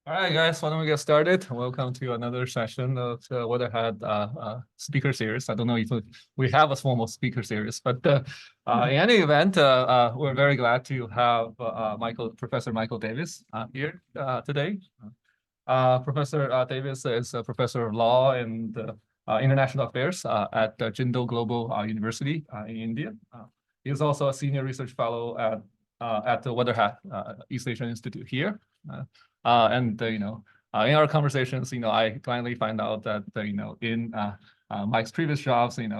All right, guys, why don't we get started? Welcome to another session of Weatherhead speaker series. I don't know if we have a formal speaker series, but in any event, we're very glad to have Professor Michael Davis here today. Professor Davis is a professor of law and international affairs at Jindal Global University in India. He is also a senior research fellow at the Weatherhead East Asian Institute here. In our conversations, I finally find out that, in Mike's previous jobs, he and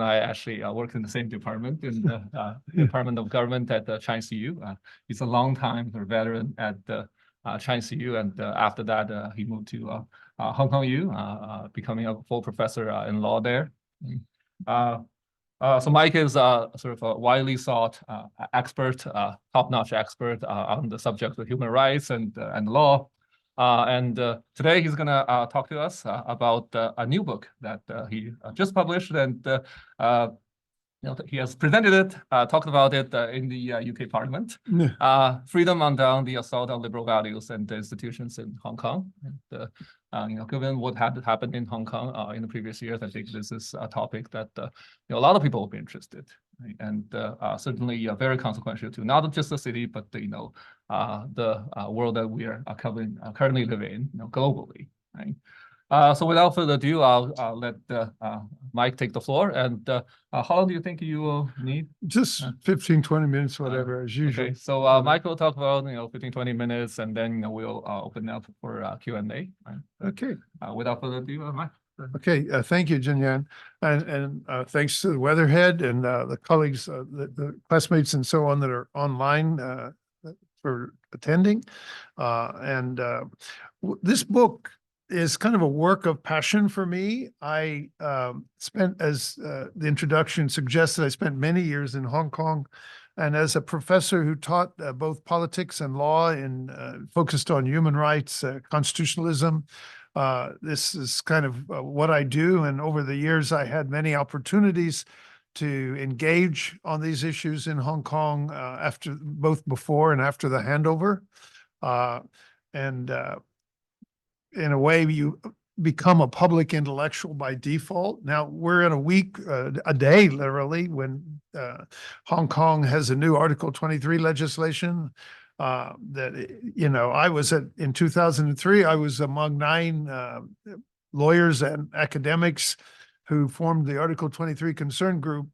I actually worked in the same department in the Department of Government at the Chinese CU. He's a long-time veteran at the Chinese CU, and after that, he moved to Hong Kong U, becoming a full professor in law there. So Mike is sort of a widely sought expert, top-notch expert on the subject of human rights and law. Today he's going to talk to us about a new book that he just published, and he has presented it, talked about it in the UK Parliament. Freedom Undone: The Assault on Liberal Values and Institutions in Hong Kong. And, given what had happened in Hong Kong in the previous years, I think this is a topic that a lot of people will be interested, right? And certainly very consequential to not just the city, but the world that we are currently living in, globally, right? So without further ado, I'll let Mike take the floor. And how long do you think you will need? Just 15, 20 minutes, whatever, as usual. Okay, so Mike will talk about 15, 20 minutes, and then we'll open up for Q&A. Right? Okay. Without further ado, Mike. Okay, thank you, Junyan. And thanks to the Weatherhead and the colleagues, the classmates and so on that are online for attending. This book is kind of a work of passion for me. I spent, as the introduction suggested, I spent many years in Hong Kong, and as a professor who taught both politics and law and focused on human rights, constitutionalism. This is kind of what I do, and over the years I had many opportunities to engage on these issues in Hong Kong after both before and after the handover. In a way, you become a public intellectual by default. Now, we're in a week, a day, literally, when Hong Kong has a new Article 23 legislation that, I was in 2003, I was among 9 lawyers and academics who formed the Article 23 Concern Group,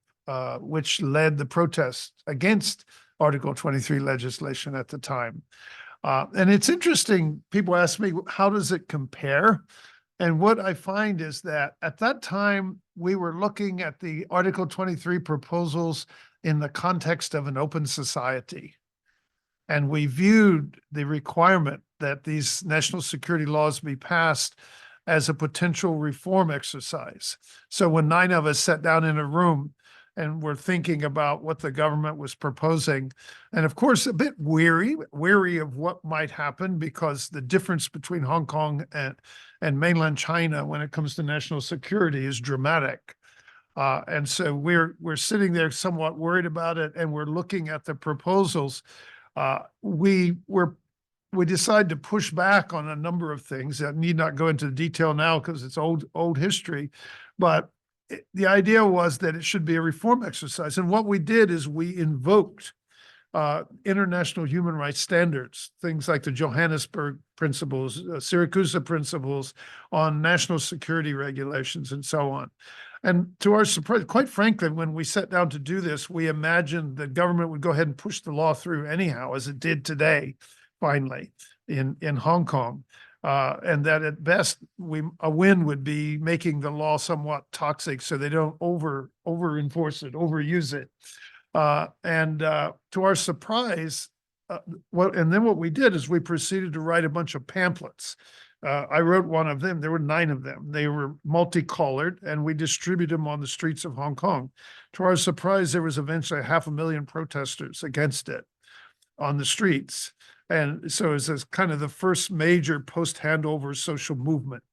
which led the protests against Article 23 legislation at the time. And it's interesting, people ask me, how does it compare? And what I find is that at that time, we were looking at the Article 23 proposals in the context of an open society. And we viewed the requirement that these national security laws be passed as a potential reform exercise. So when 9 of us sat down in a room and we're thinking about what the government was proposing, and of course, a bit weary of what might happen, because the difference between Hong Kong and mainland China when it comes to national security is dramatic. And so we're sitting there somewhat worried about it, and we're looking at the proposals. We decided to push back on a number of things. I need not go into detail now because it's old history, but the idea was that it should be a reform exercise. And what we did is we invoked international human rights standards, things like the Johannesburg principles, Syracuse principles on national security regulations, and so on. And to our surprise, quite frankly, when we sat down to do this, we imagined the government would go ahead and push the law through anyhow, as it did today, finally, in Hong Kong. And that at best, a win would be making the law somewhat toxic so they don't over enforce it, overuse it. To our surprise, what we did is we proceeded to write a bunch of pamphlets. I wrote one of them. There were 9 of them. They were multicolored, and we distributed them on the streets of Hong Kong. To our surprise, there was eventually 500,000 protesters against it on the streets. And so it was kind of the first major post-handover social movement.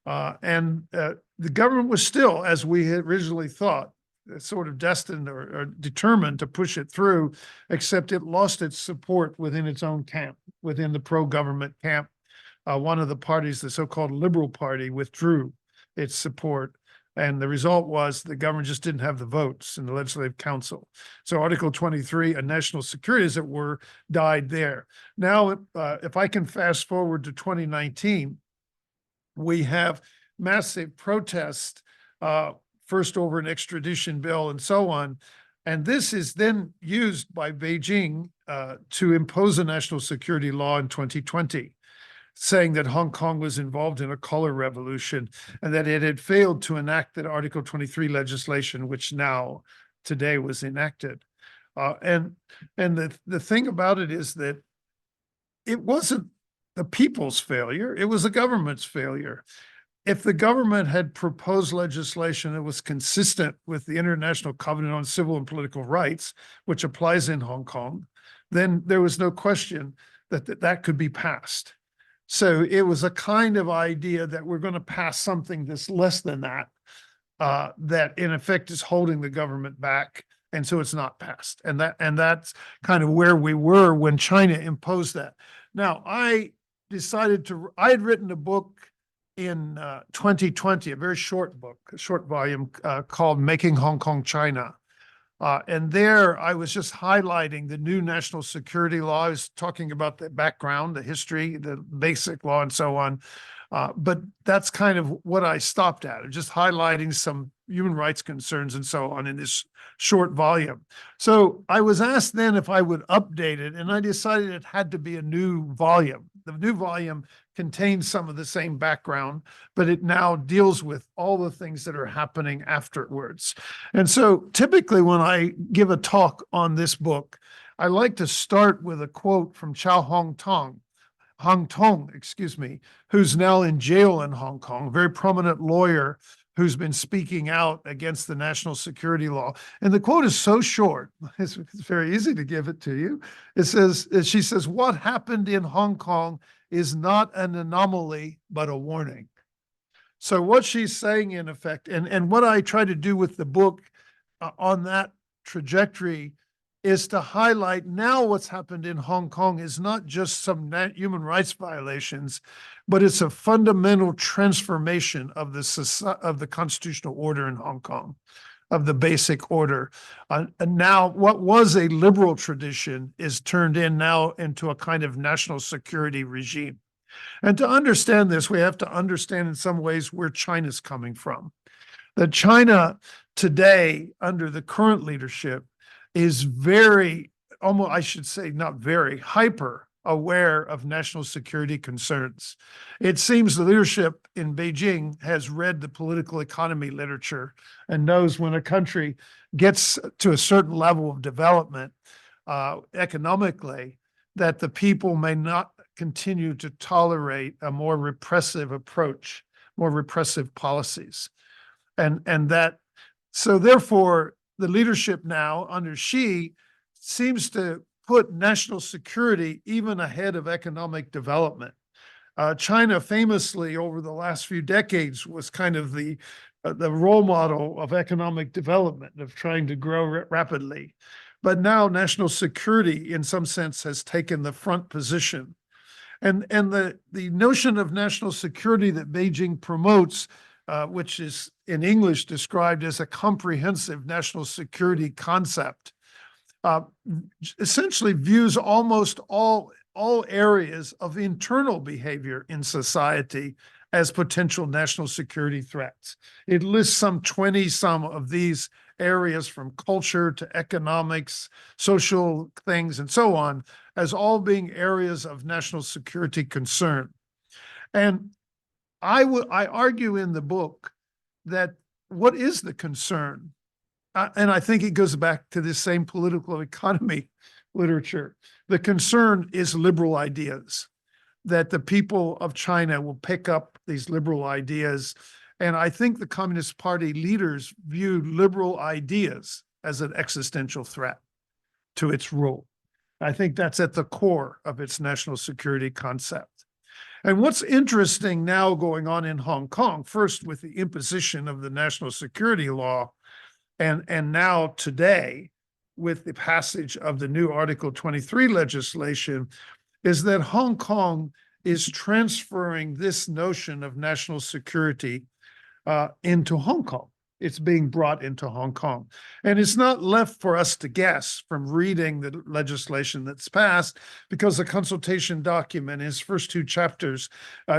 The government was still, as we had originally thought, sort of destined or determined to push it through, except it lost its support within its own camp, within the pro-government camp. One of the parties, the so-called Liberal Party, withdrew its support. And the result was the government just didn't have the votes in the Legislative Council. So Article 23, a national security, as it were, died there. Now, if I can fast forward to 2019, we have massive protest, first over an extradition bill and so on. And this is then used by Beijing to impose a national security law in 2020. Saying that Hong Kong was involved in a color revolution and that it had failed to enact that Article 23 legislation, which now today was enacted. And the thing about it is that it wasn't the people's failure, it was the government's failure. If the government had proposed legislation that was consistent with the International Covenant on Civil and Political Rights, which applies in Hong Kong, then there was no question that that could be passed. So it was a kind of idea that we're going to pass something that's less than that, that in effect is holding the government back. And so it's not passed. And that's kind of where we were when China imposed that. Now, I had written a book in 2020, a very short book, a short volume called Making Hong Kong China. And there I was just highlighting the new national security law. I was talking about the background, the history, the basic law and so on. But that's kind of what I stopped at, just highlighting some human rights concerns and so on in this short volume. So I was asked then if I would update it, and I decided it had to be a new volume. The new volume contains some of the same background, but it now deals with all the things that are happening afterwards. And so typically when I give a talk on this book, I like to start with a quote from Hong Tong, who's now in jail in Hong Kong, a very prominent lawyer who's been speaking out against the national security law. And the quote is so short, it's very easy to give it to you. She says, "What happened in Hong Kong is not an anomaly, but a warning." So what she's saying in effect, and what I try to do with the book on that trajectory is to highlight now what's happened in Hong Kong is not just some human rights violations, but it's a fundamental transformation of the constitutional order in Hong Kong, of the basic order. And now what was a liberal tradition is turned now into a kind of national security regime. And to understand this, we have to understand in some ways where China's coming from. That China today, under the current leadership, is very, almost, I should say, not very, hyper aware of national security concerns. It seems the leadership in Beijing has read the political economy literature and knows when a country gets to a certain level of development economically, that the people may not continue to tolerate a more repressive approach, more repressive policies. And that, so therefore, the leadership now under Xi seems to put national security even ahead of economic development. China famously over the last few decades was kind of the role model of economic development, of trying to grow rapidly. But now national security in some sense has taken the front position. And the notion of national security that Beijing promotes, which is in English described as a comprehensive national security concept, essentially views almost all areas of internal behavior in society as potential national security threats. It lists some 20-some of these areas, from culture to economics, social things, and so on, as all being areas of national security concern. And I argue in the book that what is the concern? And I think it goes back to this same political economy literature. The concern is liberal ideas, that the people of China will pick up these liberal ideas. And I think the Communist Party leaders viewed liberal ideas as an existential threat to its rule. I think that's at the core of its national security concept. And what's interesting now going on in Hong Kong, first with the imposition of the national security law, And now today, with the passage of the new Article 23 legislation, is that Hong Kong is transferring this notion of national security into Hong Kong. It's being brought into Hong Kong. And it's not left for us to guess from reading the legislation that's passed, because the consultation document, in its first two chapters,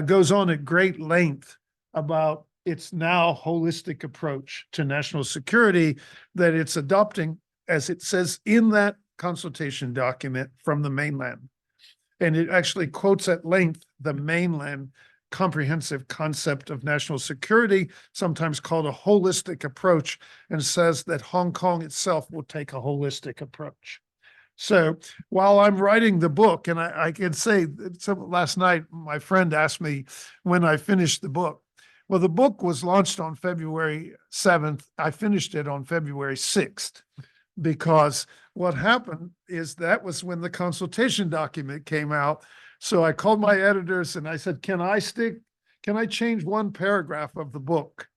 goes on at great length about its now holistic approach to national security that it's adopting, as it says in that consultation document, from the mainland. And it actually quotes at length the mainland comprehensive concept of national security, sometimes called a holistic approach, and says that Hong Kong itself will take a holistic approach. So while I'm writing the book, and I can say, so last night, my friend asked me when I finished the book. Well, the book was launched on February 7th. I finished it on February 6th, because what happened is that was when the consultation document came out. So I called my editors and I said, can I change one paragraph of the book?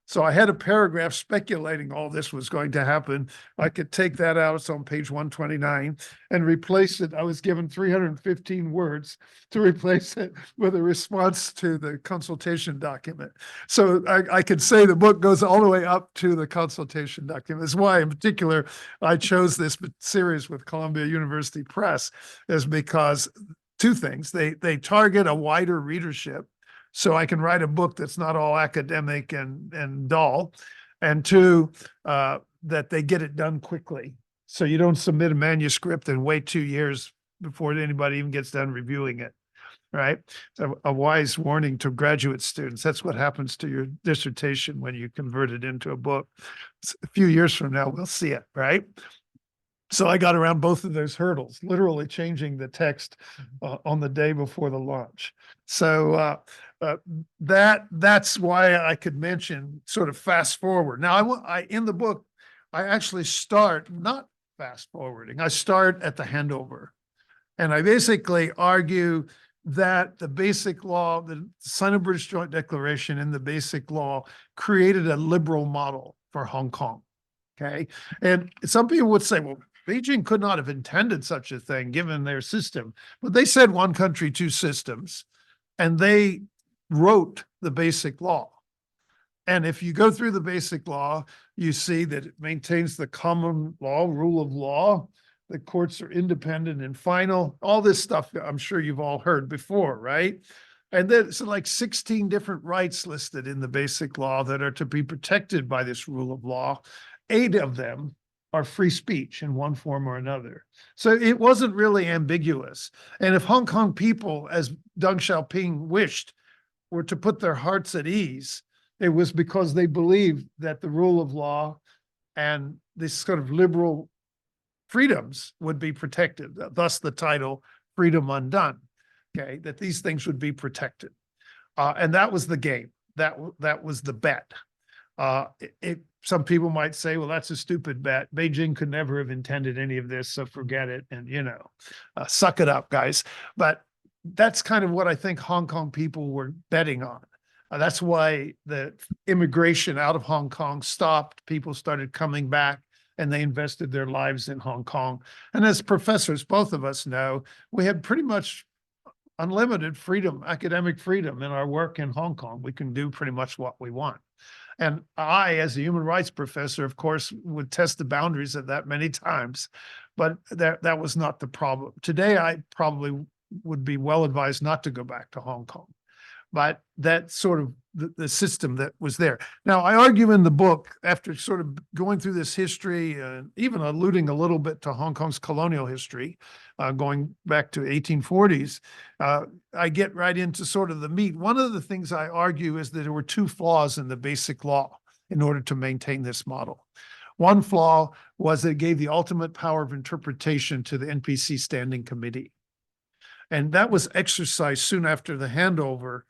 So I had a paragraph speculating all this was going to happen. I could take that out, it's on page 129, and replace it. I was given 315 words to replace it with a response to the consultation document. So I could say the book goes all the way up to the consultation document. That's why, in particular, I chose this series with Columbia University Press, is because two things. They target a wider readership, so I can write a book that's not all academic and dull. And two, that they get it done quickly. So you don't submit a manuscript and wait 2 years before anybody even gets done reviewing it, right? So a wise warning to graduate students. That's what happens to your dissertation when you convert it into a book. A few years from now, we'll see it, right? So I got around both of those hurdles, literally changing the text on the day before the launch. So that's why I could mention sort of fast forward. Now, in the book, I actually start not fast forwarding. I start at the handover, and I basically argue that the Basic Law, the Sino-British Joint Declaration and the Basic Law created a liberal model for Hong Kong. Okay, and some people would say, well, Beijing could not have intended such a thing given their system, but they said one country, two systems, and they wrote the Basic Law. And if you go through the Basic Law, you see that it maintains the common law, rule of law. The courts are independent and final. All this stuff I'm sure you've all heard before, right? And there's like 16 different rights listed in the Basic Law that are to be protected by this rule of law. 8 of them are free speech in one form or another. So it wasn't really ambiguous. And if Hong Kong people, as Deng Xiaoping wished, were to put their hearts at ease, it was because they believed that the rule of law and this sort of liberal freedoms would be protected. Thus the title, Freedom Undone, okay, that these things would be protected. And that was the game. That was the bet. Some people might say, well, that's a stupid bet. Beijing could never have intended any of this, so forget it. And, suck it up, guys. But that's kind of what I think Hong Kong people were betting on. That's why the immigration out of Hong Kong stopped. People started coming back and they invested their lives in Hong Kong. And as professors, both of us know, we have pretty much unlimited freedom, academic freedom in our work in Hong Kong. We can do pretty much what we want. And I, as a human rights professor, of course, would test the boundaries of that many times, but that was not the problem. Today, I probably would be well advised not to go back to Hong Kong, but that's sort of the system that was there. Now, I argue in the book, after sort of going through this history, even alluding a little bit to Hong Kong's colonial history, going back to 1840s, I get right into sort of the meat. One of the things I argue is that there were 2 flaws in the Basic Law in order to maintain this model. One flaw was that it gave the ultimate power of interpretation to the NPC Standing Committee. And that was exercised soon after the handover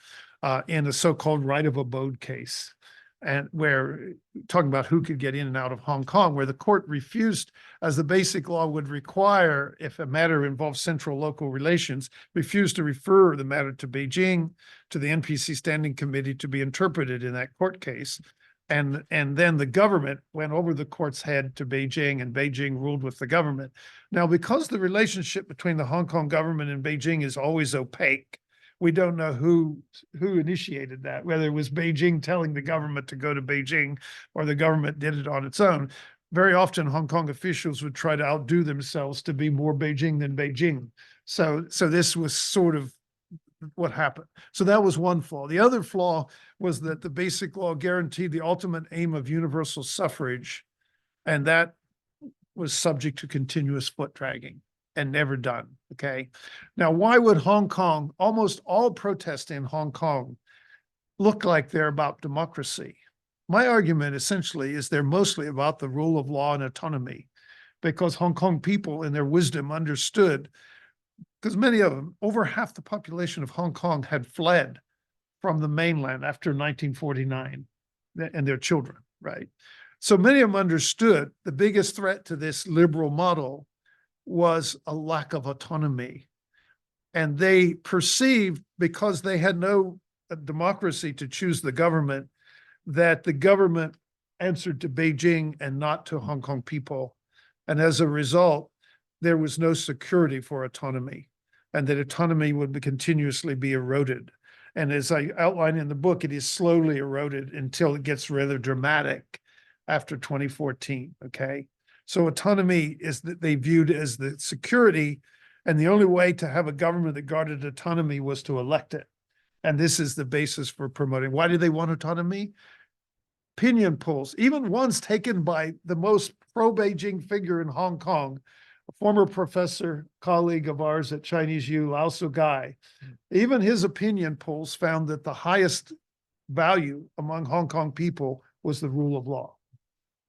in a so-called right of abode case, and where talking about who could get in and out of Hong Kong, where the court refused, as the Basic Law would require, if a matter involves central local relations, refused to refer the matter to Beijing, to the NPC Standing Committee to be interpreted in that court case. And then the government went over the court's head to Beijing, and Beijing ruled with the government. Now, because the relationship between the Hong Kong government and Beijing is always opaque, we don't know who initiated that, whether it was Beijing telling the government to go to Beijing or the government did it on its own. Very often, Hong Kong officials would try to outdo themselves to be more Beijing than Beijing. So this was sort of what happened. So that was one flaw. The other flaw was that the Basic Law guaranteed the ultimate aim of universal suffrage, and that was subject to continuous foot dragging and never done. Okay. Now, why would Hong Kong, almost all protests in Hong Kong, look like they're about democracy? My argument essentially is they're mostly about the rule of law and autonomy, because Hong Kong people in their wisdom understood, because many of them, over half the population of Hong Kong had fled from the mainland after 1949, and their children, right? So many of them understood the biggest threat to this liberal model was a lack of autonomy. And they perceived, because they had no democracy to choose the government, that the government answered to Beijing and not to Hong Kong people. And as a result, there was no security for autonomy, and that autonomy would continuously be eroded. And as I outline in the book, it is slowly eroded until it gets rather dramatic after 2014, okay? So autonomy is that they viewed as the security, and the only way to have a government that guarded autonomy was to elect it. And this is the basis for promoting. Why do they want autonomy? Opinion polls, even ones taken by the most pro-Beijing figure in Hong Kong, a former professor, colleague of ours at Chinese U, Lao Gai, even his opinion polls found that the highest value among Hong Kong people was the rule of law.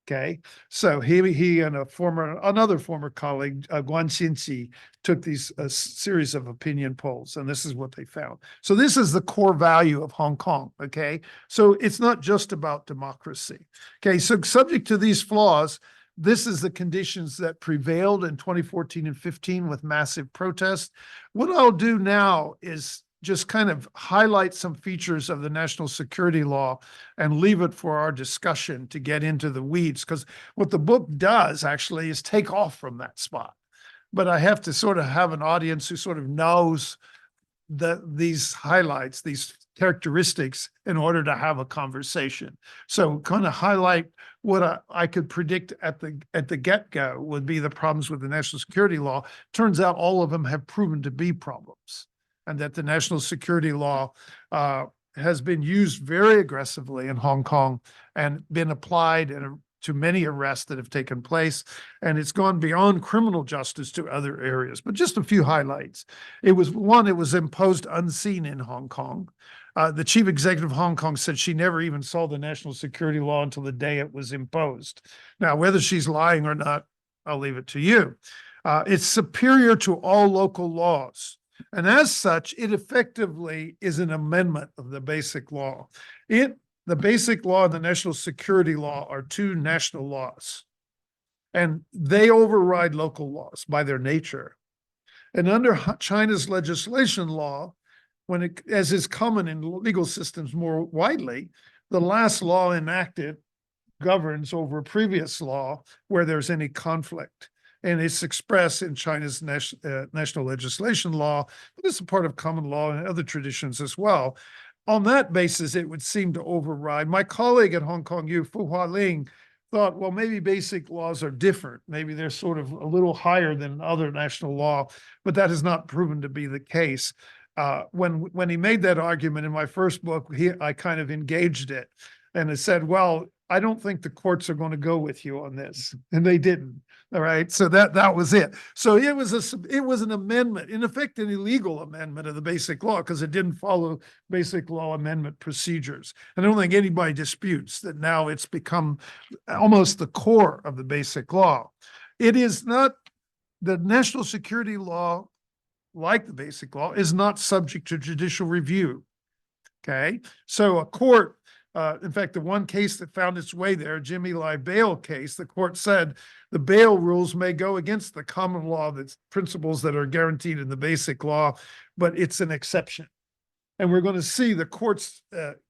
Okay, so he and another former colleague, Guan Xinxi, took these series of opinion polls, and this is what they found. So this is the core value of Hong Kong. Okay, so it's not just about democracy. Okay, so subject to these flaws, this is the conditions that prevailed in 2014 and 15 with massive protests. What I'll do now is just kind of highlight some features of the national security law and leave it for our discussion to get into the weeds, because what the book does actually is take off from that spot. But I have to sort of have an audience who sort of knows these highlights, these characteristics, in order to have a conversation. So kind of highlight what I could predict at the get-go would be the problems with the national security law. Turns out all of them have proven to be problems, and that the national security law has been used very aggressively in Hong Kong and been applied to many arrests that have taken place. And it's gone beyond criminal justice to other areas. But just a few highlights. It was imposed unseen in Hong Kong. The chief executive of Hong Kong said she never even saw the national security law until the day it was imposed. Now, whether she's lying or not, I'll leave it to you. It's superior to all local laws. And as such, it effectively is an amendment of the Basic Law. The Basic Law and the National Security Law are two national laws, and they override local laws by their nature. And under China's legislation law, as is common in legal systems more widely, the last law enacted governs over a previous law where there's any conflict. And it's expressed in China's national legislation law, but it's a part of common law and other traditions as well. On that basis, it would seem to override. My colleague at Hong Kong U, Fu Hualing, thought, well, maybe basic laws are different. Maybe they're sort of a little higher than other national law, but that has not proven to be the case. When he made that argument in my first book, I kind of engaged it, and it said, well, I don't think the courts are going to go with you on this. And they didn't. All right. So that was it. So it was an amendment, in effect, an illegal amendment of the Basic Law, because it didn't follow Basic Law amendment procedures. And I don't think anybody disputes that now it's become almost the core of the Basic Law. It is not, the national security law, like the Basic Law, is not subject to judicial review. Okay. So a court, in fact, the one case that found its way there, Jimmy Lai bail case, the court said the bail rules may go against the common law, that's principles that are guaranteed in the Basic Law, but it's an exception. And we're going to see the courts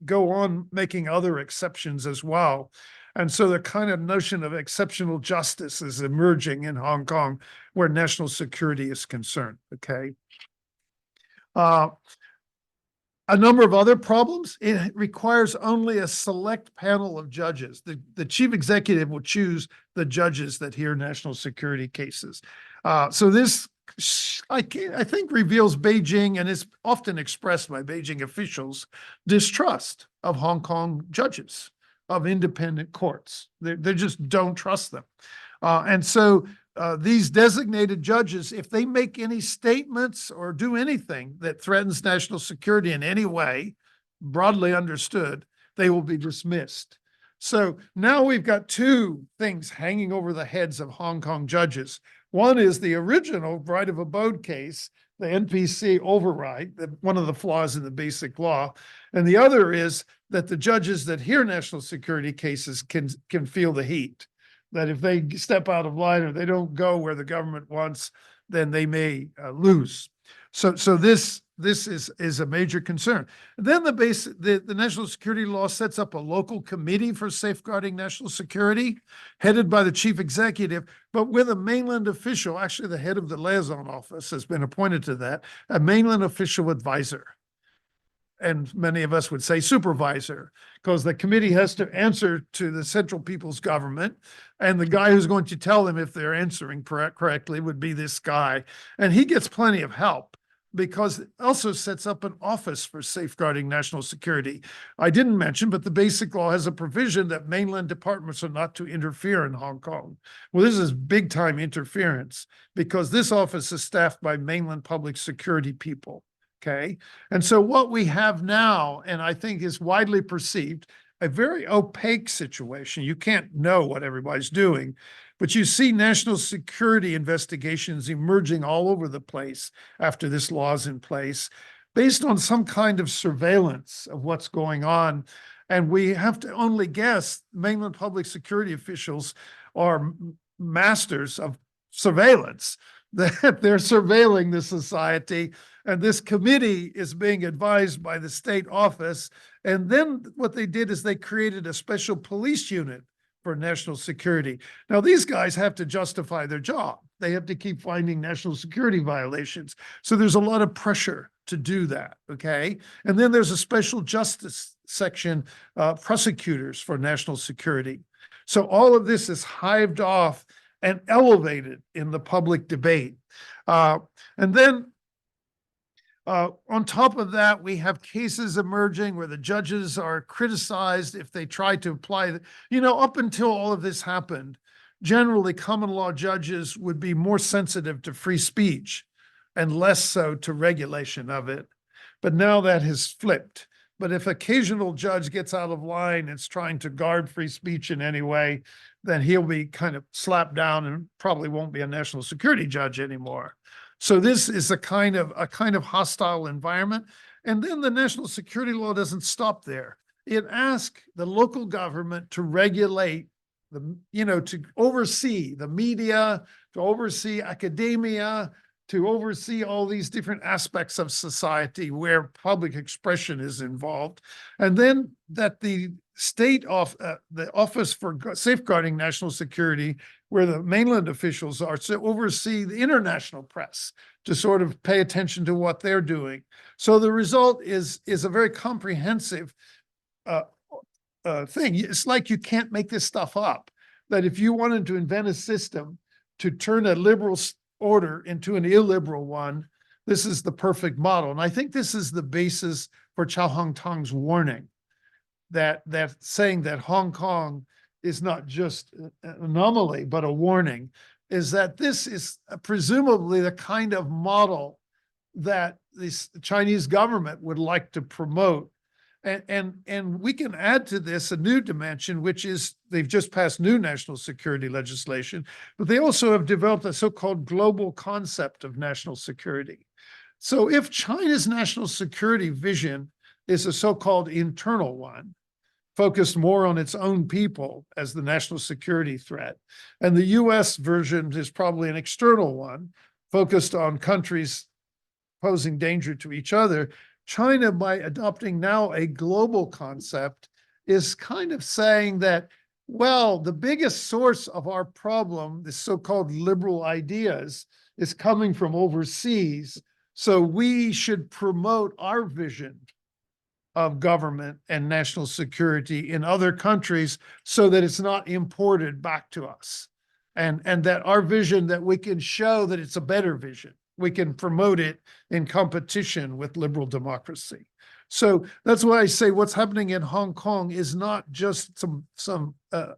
go on making other exceptions as well. And so the kind of notion of exceptional justice is emerging in Hong Kong where national security is concerned, okay? A number of other problems. It requires only a select panel of judges. The chief executive will choose the judges that hear national security cases. So this, I think, reveals Beijing, and is often expressed by Beijing officials, distrust of Hong Kong judges, of independent courts. They just don't trust them. And so these designated judges, if they make any statements or do anything that threatens national security in any way, broadly understood, they will be dismissed. So now we've got two things hanging over the heads of Hong Kong judges. One is the original right of abode case, the NPC override, one of the flaws in the basic law. And the other is that the judges that hear national security cases can feel the heat. That if they step out of line or they don't go where the government wants, then they may lose. So this is a major concern. Then the national security law sets up a local committee for safeguarding national security, headed by the chief executive, but with a mainland official. Actually, the head of the liaison office has been appointed to that, a mainland official advisor. And many of us would say supervisor, because the committee has to answer to the Central People's Government. And the guy who's going to tell them if they're answering correctly would be this guy. And he gets plenty of help because it also sets up an office for safeguarding national security. I didn't mention, but the basic law has a provision that mainland departments are not to interfere in Hong Kong. Well, this is big time interference because this office is staffed by mainland public security people. Okay. And so what we have now, and I think is widely perceived, a very opaque situation. You can't know what everybody's doing, but you see national security investigations emerging all over the place after this law is in place, based on some kind of surveillance of what's going on. And we have to only guess mainland public security officials are masters of surveillance, that they're surveilling the society. And this committee is being advised by the state office. And then what they did is they created a special police unit for national security. Now, these guys have to justify their job. They have to keep finding national security violations. So there's a lot of pressure to do that, okay? And then there's a special justice section, prosecutors for national security. So all of this is hived off and elevated in the public debate. And then on top of that, we have cases emerging where the judges are criticized if they try to apply, up until all of this happened, generally common law judges would be more sensitive to free speech and less so to regulation of it. But now that has flipped. But if occasional judge gets out of line and is trying to guard free speech in any way, then he'll be kind of slapped down and probably won't be a national security judge anymore. So this is a kind of hostile environment. And then the national security law doesn't stop there. It asks the local government to regulate to oversee the media, to oversee academia, to oversee all these different aspects of society where public expression is involved. And then that the the Office for Safeguarding National Security, where the mainland officials are, to oversee the international press, to sort of pay attention to what they're doing. So the result is a very comprehensive thing. It's like you can't make this stuff up. That if you wanted to invent a system to turn a liberal order into an illiberal one, this is the perfect model. And I think this is the basis for Chow Hang Tong's warning, that saying that Hong Kong is not just an anomaly, but a warning, is that this is presumably the kind of model that the Chinese government would like to promote. And we can add to this a new dimension, which is they've just passed new national security legislation, but they also have developed a so-called global concept of national security. So if China's national security vision is a so-called internal one, focused more on its own people as the national security threat, and the US version is probably an external one, focused on countries posing danger to each other, China, by adopting now a global concept, is kind of saying that, well, the biggest source of our problem, the so-called liberal ideas, is coming from overseas. So we should promote our vision of government and national security in other countries so that it's not imported back to us. And that our vision, that we can show that it's a better vision. We can promote it in competition with liberal democracy. So that's why I say what's happening in Hong Kong is not just some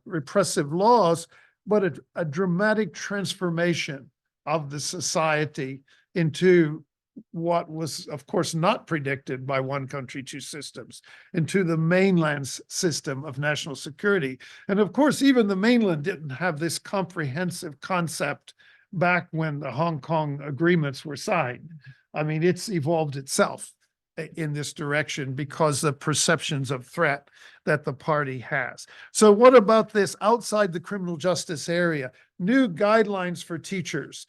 repressive laws, but a dramatic transformation of the society into what was, of course, not predicted by one country, two systems, into the mainland's system of national security. And of course, even the mainland didn't have this comprehensive concept back when the Hong Kong agreements were signed. I mean, it's evolved itself in this direction because of perceptions of threat that the party has. So what about this outside the criminal justice area? New guidelines for teachers.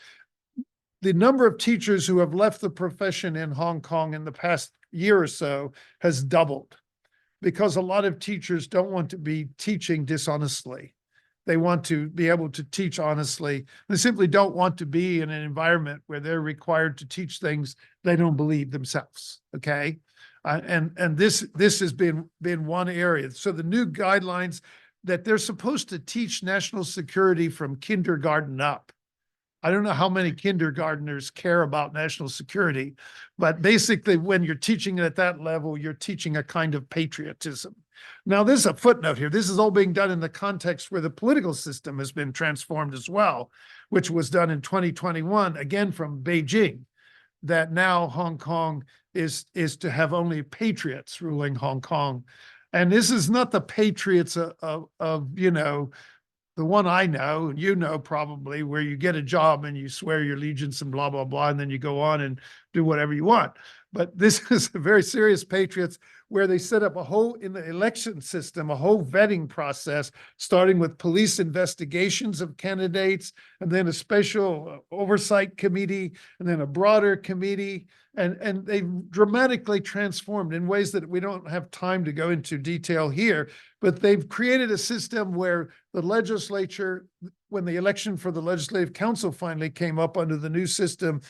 The number of teachers who have left the profession in Hong Kong in the past year or so has doubled because a lot of teachers don't want to be teaching dishonestly. They want to be able to teach honestly. They simply don't want to be in an environment where they're required to teach things they don't believe themselves. Okay, and this has been one area. So the new guidelines that they're supposed to teach national security from kindergarten up. I don't know how many kindergartners care about national security, but basically when you're teaching it at that level, you're teaching a kind of patriotism. Now, there's a footnote here. This is all being done in the context where the political system has been transformed as well, which was done in 2021, again from Beijing, that now Hong Kong is to have only patriots ruling Hong Kong. And this is not the patriots of you know, the one I know, and you know probably, where you get a job and you swear your allegiance and blah, blah, blah, and then you go on and do whatever you want. But this is a very serious patriots where they set up a whole, in the election system, a whole vetting process, starting with police investigations of candidates, and then a special oversight committee, and then a broader committee. And they dramatically transformed in ways that we don't have time to go into detail here, but they've created a system where the legislature, when the election for the Legislative Council finally came up under the new system,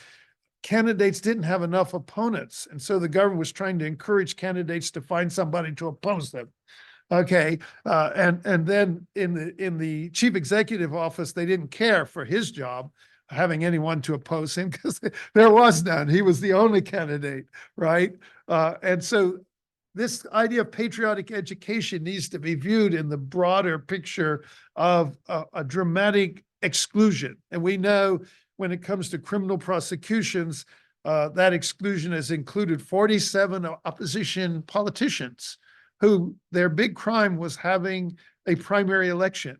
candidates didn't have enough opponents. And so the government was trying to encourage candidates to find somebody to oppose them. Okay, and then in the chief executive office, they didn't care for his job, having anyone to oppose him, because there was none. He was the only candidate, right? And so this idea of patriotic education needs to be viewed in the broader picture of a dramatic exclusion. And we know when it comes to criminal prosecutions, that exclusion has included 47 opposition politicians who their big crime was having a primary election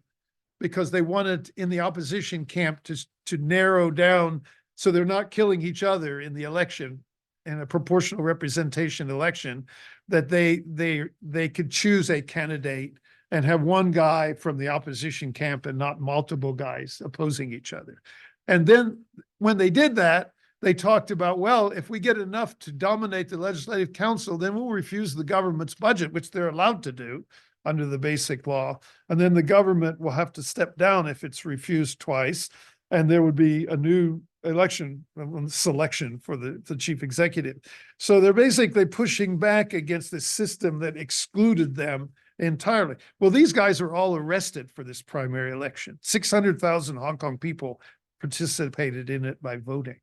because they wanted in the opposition camp to narrow down so they're not killing each other in the election, in a proportional representation election, that they could choose a candidate and have one guy from the opposition camp and not multiple guys opposing each other. And then when they did that, they talked about, well, if we get enough to dominate the Legislative Council, then we'll refuse the government's budget, which they're allowed to do under the basic law. And then the government will have to step down if it's refused twice. And there would be a new election selection for the chief executive. So they're basically pushing back against this system that excluded them entirely. Well, these guys are all arrested for this primary election. 600,000 Hong Kong people participated in it by voting.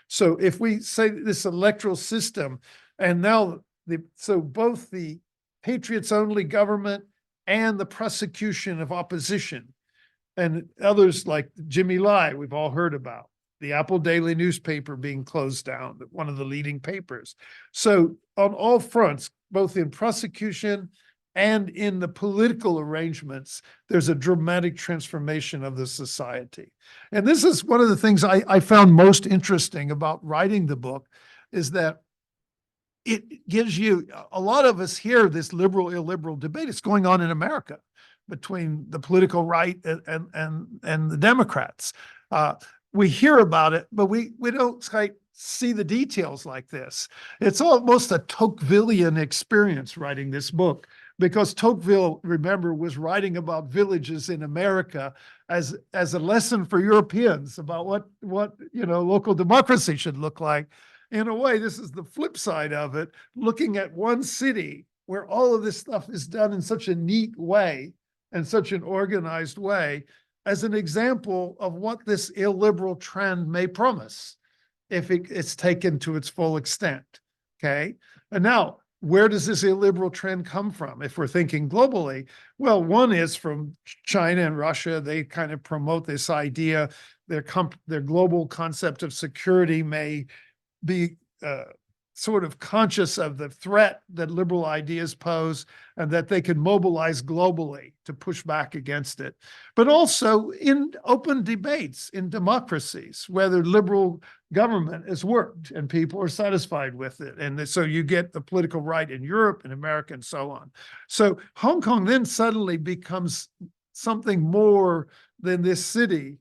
So if we say this electoral system, and now so both the patriots-only government and the prosecution of opposition, and others like Jimmy Lai, we've all heard about, the Apple Daily newspaper being closed down, one of the leading papers. So on all fronts, both in prosecution and in the political arrangements, there's a dramatic transformation of the society. And this is one of the things I found most interesting about writing the book, is that it gives you, a lot of us hear this liberal, illiberal debate. It's going on in America between the political right and the Democrats. We hear about it, but we don't see the details like this. It's almost a Tocquevillian experience writing this book, because Tocqueville, remember, was writing about villages in America as a lesson for Europeans about what local democracy should look like. In a way, this is the flip side of it, looking at one city where all of this stuff is done in such a neat way and such an organized way, as an example of what this illiberal trend may promise if it's taken to its full extent, okay? And now, where does this illiberal trend come from if we're thinking globally? Well, one is from China and Russia. They kind of promote this idea. Their global concept of security may be sort of conscious of the threat that liberal ideas pose, and that they can mobilize globally to push back against it. But also in open debates in democracies, whether liberal government has worked and people are satisfied with it. And so you get the political right in Europe and America and so on. So Hong Kong then suddenly becomes something more than this city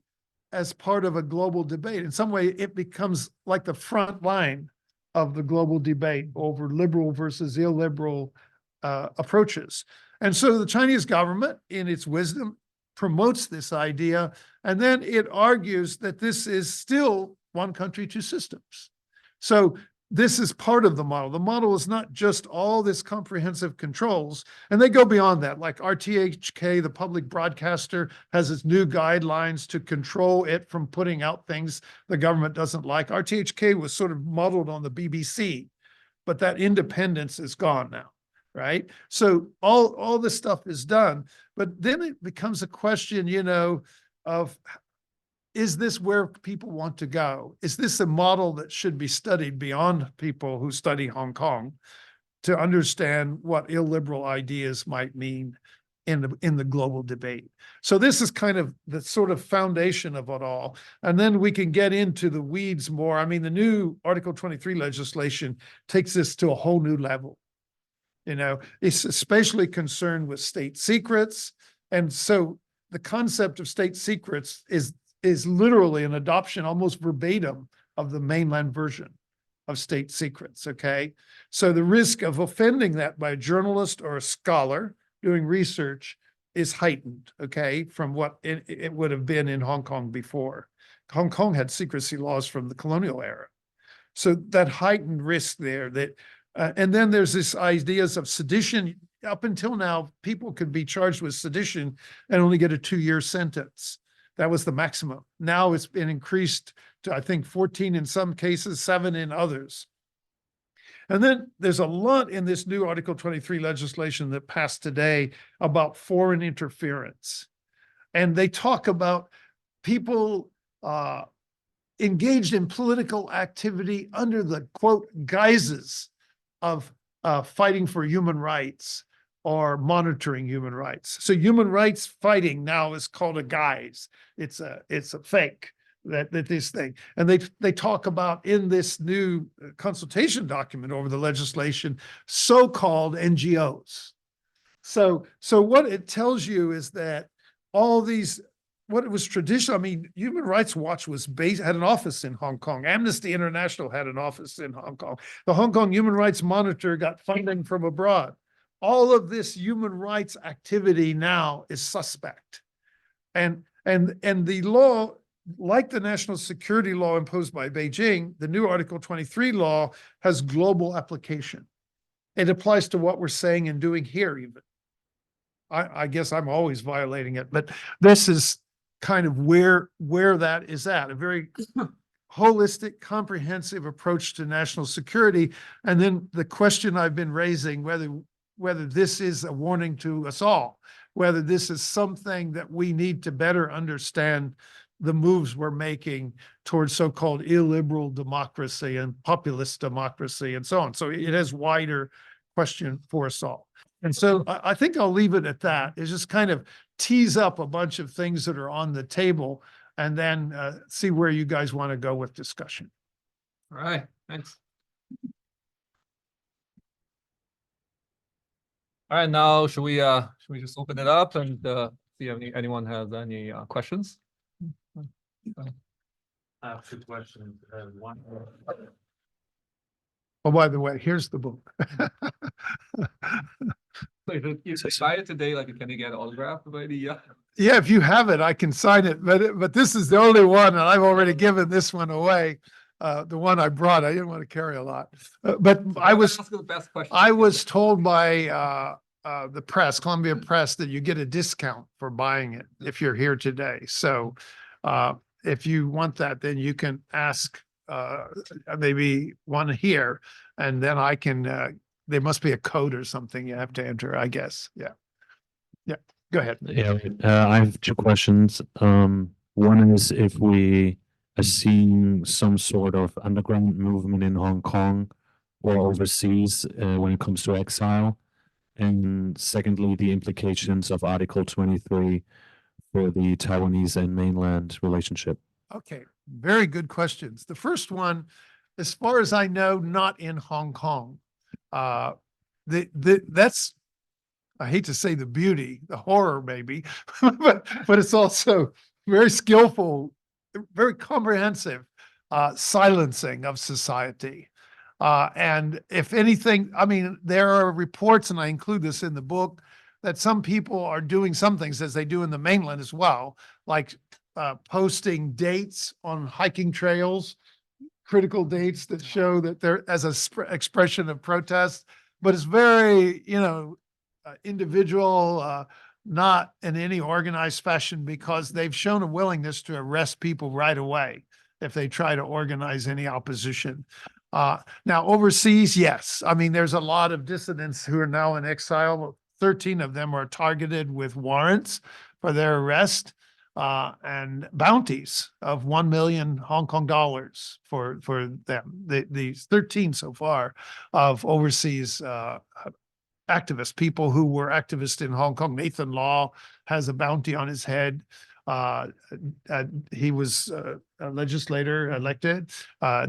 as part of a global debate. In some way, it becomes like the front line of the global debate over liberal versus illiberal approaches. And so the Chinese government, in its wisdom, promotes this idea, and then it argues that this is still one country, two systems. So this is part of the model. The model is not just all this comprehensive controls, and they go beyond that. Like RTHK, the public broadcaster, has its new guidelines to control it from putting out things the government doesn't like. RTHK was sort of modeled on the BBC, but that independence is gone now, right? So all this stuff is done, but then it becomes a question, of, is this where people want to go? Is this a model that should be studied beyond people who study Hong Kong to understand what illiberal ideas might mean in the global debate? So this is kind of the sort of foundation of it all. And then we can get into the weeds more. I mean, the new Article 23 legislation takes this to a whole new level. It's especially concerned with state secrets. And so the concept of state secrets is literally an adoption almost verbatim of the mainland version of state secrets, okay? So the risk of offending that by a journalist or a scholar doing research is heightened, okay, from what it would have been in Hong Kong before. Hong Kong had secrecy laws from the colonial era. So that heightened risk there, and then there's this ideas of sedition. Up until now, people could be charged with sedition and only get a 2-year sentence. That was the maximum. Now it's been increased to, I think, 14 in some cases, 7 in others. And then there's a lot in this new Article 23 legislation that passed today about foreign interference. And they talk about people engaged in political activity under the, quote, guises of fighting for human rights or monitoring human rights. So human rights fighting now is called a guise. It's a fake, that this thing. And they talk about in this new consultation document over the legislation, so-called NGOs. So what it tells you is that all these, what it was traditional, I mean, Human Rights Watch had an office in Hong Kong. Amnesty International had an office in Hong Kong. The Hong Kong Human Rights Monitor got funding from abroad. All of this human rights activity now is suspect. And the law, like the national security law imposed by Beijing, the new Article 23 law has global application. It applies to what we're saying and doing here even. I guess I'm always violating it, but this is kind of where that is at, a very holistic, comprehensive approach to national security. And then the question I've been raising, whether this is a warning to us all, whether this is something that we need to better understand the moves we're making towards so-called illiberal democracy and populist democracy and so on. So it has wider question for us all. And so I think I'll leave it at that. It's just kind of tease up a bunch of things that are on the table and then see where you guys want to go with discussion. All right, thanks. All right, now should we just open it up and see if anyone has any questions? I have two questions. One. Oh, by the way, here's the book. If you buy it today, like, can you get autographed by the? Yeah, if you have it, I can sign it, but this is the only one, and I've already given this one away. The one I brought, I didn't want to carry a lot, but I was Ask the best question. I was told by the press, Columbia Press, that you get a discount for buying it if you're here today. So if you want that, then you can ask maybe one here, and then I can. There must be a code or something you have to enter, I guess. Yeah, yeah. Go ahead. Yeah, I have two questions. One is if we are seeing some sort of underground movement in Hong Kong or overseas when it comes to exile. And secondly, the implications of Article 23 for the Taiwanese and mainland relationship. Okay, very good questions. The first one, as far as I know, not in Hong Kong. That's, I hate to say the beauty, the horror maybe, but it's also very skillful, very comprehensive silencing of society. And if anything, I mean, there are reports, and I include this in the book, that some people are doing some things as they do in the mainland as well, like posting dates on hiking trails, critical dates that show that they're as a expression of protest, but it's very, individual, not in any organized fashion, because they've shown a willingness to arrest people right away if they try to organize any opposition. Now, overseas, yes. I mean, there's a lot of dissidents who are now in exile. 13 of them are targeted with warrants for their arrest and bounties of 1 million Hong Kong dollars for them. These 13 so far of overseas activists, people who were activists in Hong Kong. Nathan Law has a bounty on his head. He was a legislator elected.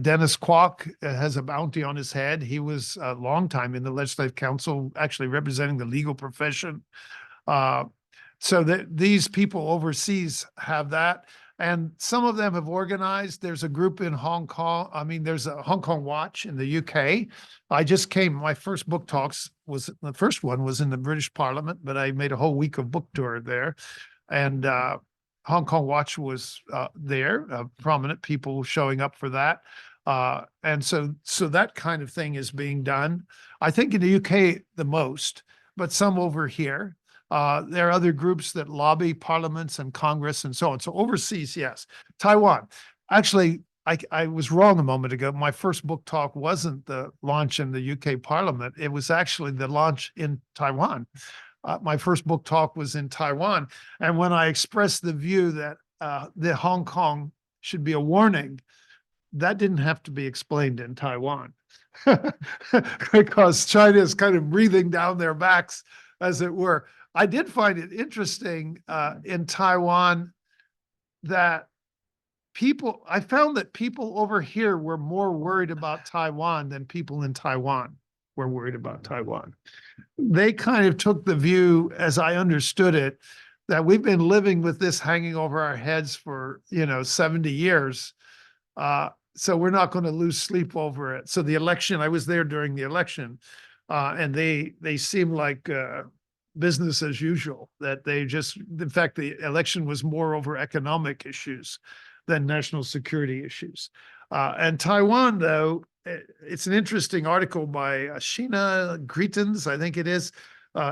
Dennis Kwok has a bounty on his head. He was a long time in the Legislative Council, actually representing the legal profession. So that these people overseas have that. And some of them have organized. There's a group in Hong Kong. I mean, there's a Hong Kong Watch in the UK. I just came, my first book talks was, the first one was in the British Parliament, but I made a whole week of book tour there. And Hong Kong Watch was there, prominent people showing up for that. And so that kind of thing is being done. I think in the UK the most, but some over here. There are other groups that lobby parliaments and Congress and so on. So overseas, yes. Taiwan. Actually, I was wrong a moment ago. My first book talk wasn't the launch in the UK Parliament. It was actually the launch in Taiwan. My first book talk was in Taiwan. And when I expressed the view that the Hong Kong should be a warning, that didn't have to be explained in Taiwan because China is kind of breathing down their backs, as it were. I did find it interesting in Taiwan that I found that people over here were more worried about Taiwan than people in Taiwan were worried about Taiwan. They kind of took the view, as I understood it, that we've been living with this hanging over our heads for, 70 years. So we're not going to lose sleep over it. So the election, I was there during the election, and they seemed like business as usual, that they just, in fact, the election was more over economic issues than national security issues. And Taiwan, though, it's an interesting article by Sheena Greetens, I think it is,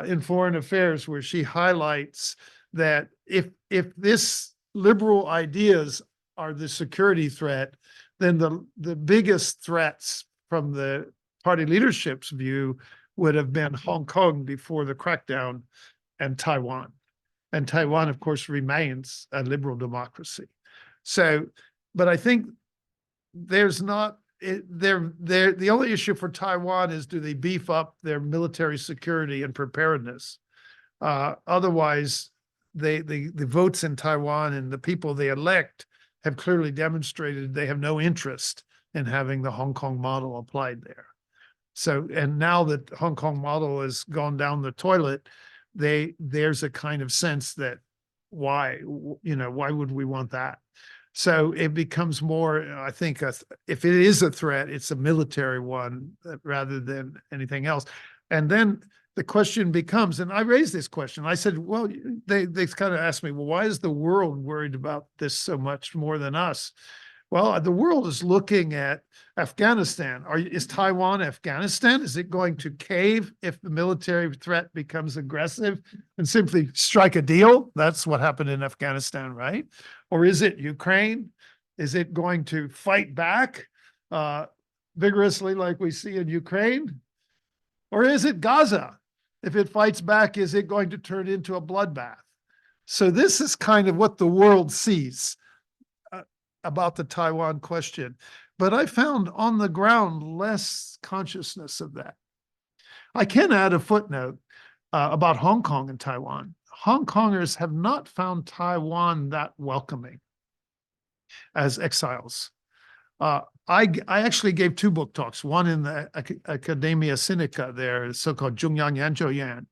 in Foreign Affairs, where she highlights that if this liberal ideas are the security threat, then the biggest threats from the party leadership's view would have been Hong Kong before the crackdown and Taiwan. And Taiwan, of course, remains a liberal democracy. So, but I think there's not, the only issue for Taiwan is, do they beef up their military security and preparedness? Otherwise, the votes in Taiwan and the people they elect have clearly demonstrated they have no interest in having the Hong Kong model applied there. So, and now that Hong Kong model has gone down the toilet, there's a kind of sense that why would we want that? So it becomes more, I think, if it is a threat, it's a military one rather than anything else. And then the question becomes, and I raised this question, I said, well, they kind of asked me, well, why is the world worried about this so much more than us? Well, the world is looking at Afghanistan. Is Taiwan Afghanistan? Is it going to cave if the military threat becomes aggressive and simply strike a deal? That's what happened in Afghanistan, right? Or is it Ukraine? Is it going to fight back vigorously like we see in Ukraine? Or is it Gaza? If it fights back, is it going to turn into a bloodbath? So this is kind of what the world sees about the Taiwan question. But I found on the ground less consciousness of that. I can add a footnote about Hong Kong and Taiwan. Hong Kongers have not found Taiwan that welcoming as exiles. I actually gave 2 book talks, one in the Academia Sinica there, so-called Junyan and Jiang,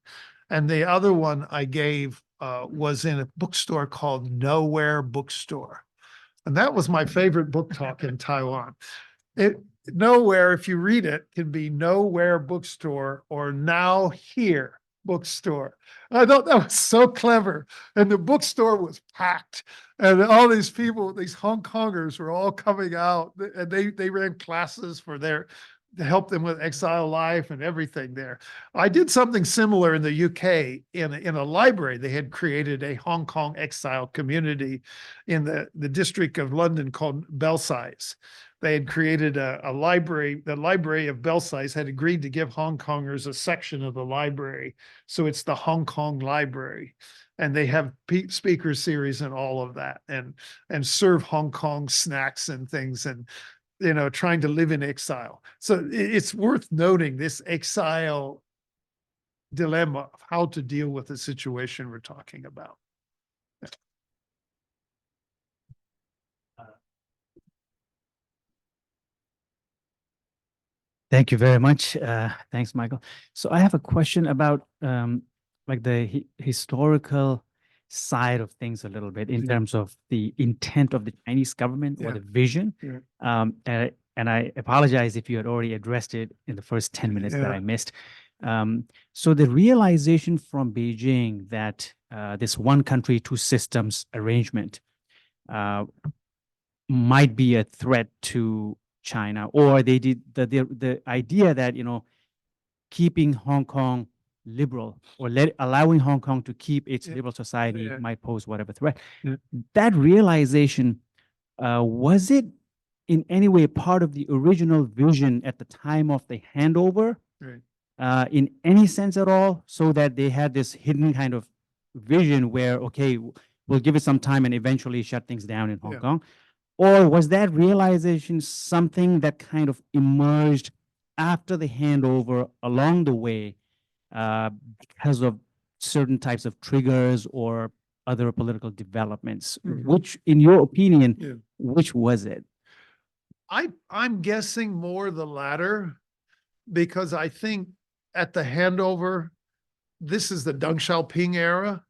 and the other one I gave was in a bookstore called Nowhere Bookstore. And that was my favorite book talk in Taiwan. Nowhere, if you read it, can be Nowhere Bookstore or Now Here Bookstore. I thought that was so clever. And the bookstore was packed. And all these people, these Hong Kongers were all coming out. And they ran classes to help them with exile life and everything there. I did something similar in the UK in a library. They had created a Hong Kong exile community in the district of London called Belsize. They had created a library. The Library of Belsize had agreed to give Hong Kongers a section of the library. So it's the Hong Kong Library. And they have speaker series and all of that and serve Hong Kong snacks and things and trying to live in exile. So it's worth noting this exile dilemma of how to deal with the situation we're talking about. Thank you very much. Thanks, Michael. So I have a question about like the historical side of things a little bit in terms of the intent of the Chinese government or the vision. And I apologize if you had already addressed it in the first 10 minutes that I missed. So the realization from Beijing that this one country, 2 systems arrangement might be a threat to China, or they did the idea that, keeping Hong Kong liberal or allowing Hong Kong to keep its liberal society might pose whatever threat. That realization, was it in any way part of the original vision at the time of the handover, in any sense at all, so that they had this hidden kind of vision where, okay, we'll give it some time and eventually shut things down in Hong Kong? Or was that realization something that kind of emerged after the handover along the way because of certain types of triggers or other political developments? Which, in your opinion, which was it? I'm guessing more the latter, because I think at the handover, this is the Deng Xiaoping era,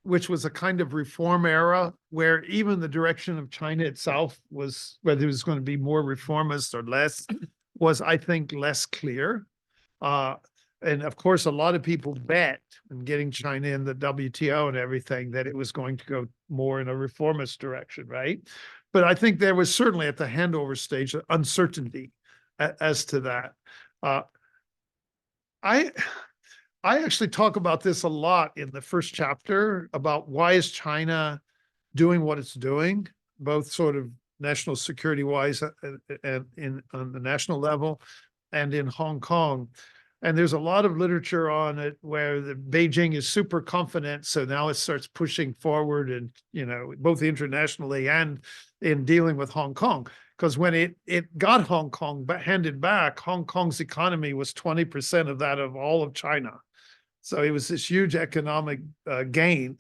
which was a kind of reform era where even the direction of China itself was, whether it was going to be more reformist or less, was, I think, less clear. And of course, a lot of people bet in getting China in the WTO and everything that it was going to go more in a reformist direction, right? But I think there was certainly at the handover stage uncertainty as to that. I actually talk about this a lot in the first chapter about why is China doing what it's doing, both sort of national security wise and on the national level and in Hong Kong. And there's a lot of literature on it where the Beijing is super confident. So now it starts pushing forward and, both internationally and in dealing with Hong Kong. Because when it got Hong Kong handed back, Hong Kong's economy was 20% of that of all of China. So it was this huge economic gain.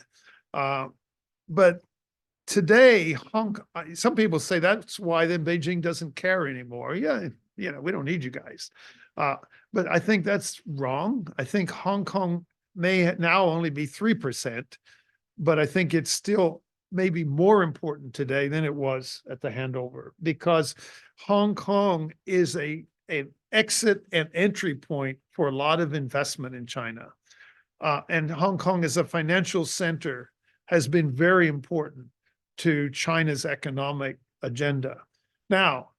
But today, some people say that's why then Beijing doesn't care anymore. Yeah, we don't need you guys. But I think that's wrong. I think Hong Kong may now only be 3%, but I think it's still maybe more important today than it was at the handover, because Hong Kong is an exit and entry point for a lot of investment in China. And Hong Kong as a financial center has been very important to China's economic agenda. Now,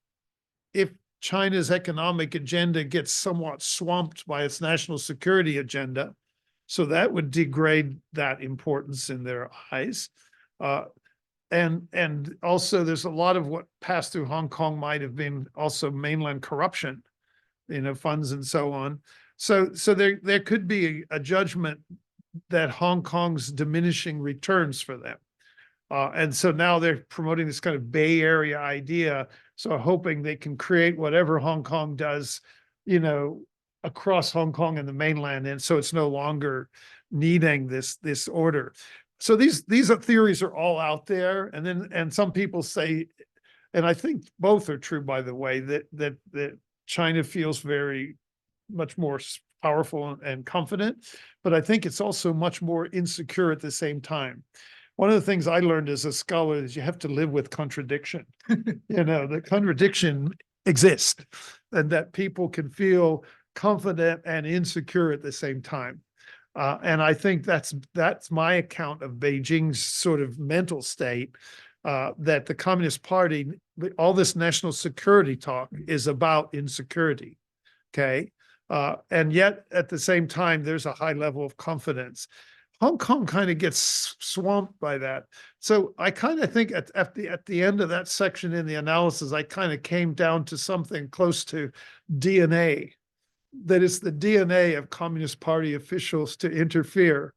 if China's economic agenda gets somewhat swamped by its national security agenda, so that would degrade that importance in their eyes. And also there's a lot of what passed through Hong Kong might have been also mainland corruption, funds and so on. So there could be a judgment that Hong Kong's diminishing returns for them. And so now they're promoting this kind of Bay Area idea. So hoping they can create whatever Hong Kong does, across Hong Kong and the mainland. And so it's no longer needing this order. So these theories are all out there. And some people say, and I think both are true, by the way, that China feels very much more powerful and confident, but I think it's also much more insecure at the same time. One of the things I learned as a scholar is you have to live with contradiction. The contradiction exists, and that people can feel confident and insecure at the same time. And I think that's my account of Beijing's sort of mental state, that the Communist Party, all this national security talk is about insecurity. Okay. And yet at the same time, there's a high level of confidence. Hong Kong kind of gets swamped by that. So I kind of think at the end of that section in the analysis, I kind of came down to something close to DNA, that it's the DNA of Communist Party officials to interfere.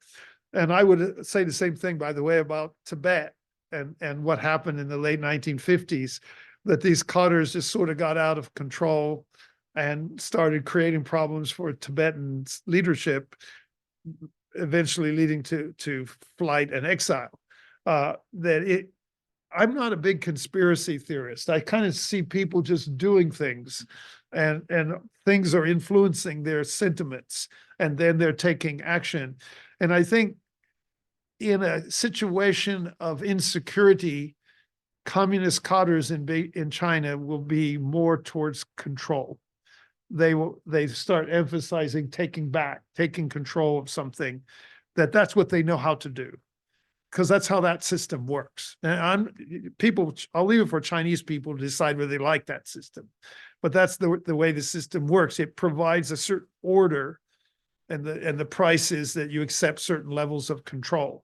And I would say the same thing, by the way, about Tibet and what happened in the late 1950s, that these cadres just sort of got out of control and started creating problems for Tibetan leadership, eventually leading to flight and exile. I'm not a big conspiracy theorist. I kind of see people just doing things, and things are influencing their sentiments, and then they're taking action. And I think in a situation of insecurity, communist cadres in China will be more towards control. They start emphasizing taking control of something, that's what they know how to do, because that's how that system works. And I'll leave it for Chinese people to decide whether they like that system, but that's the way the system works. It provides a certain order, and the price is that you accept certain levels of control.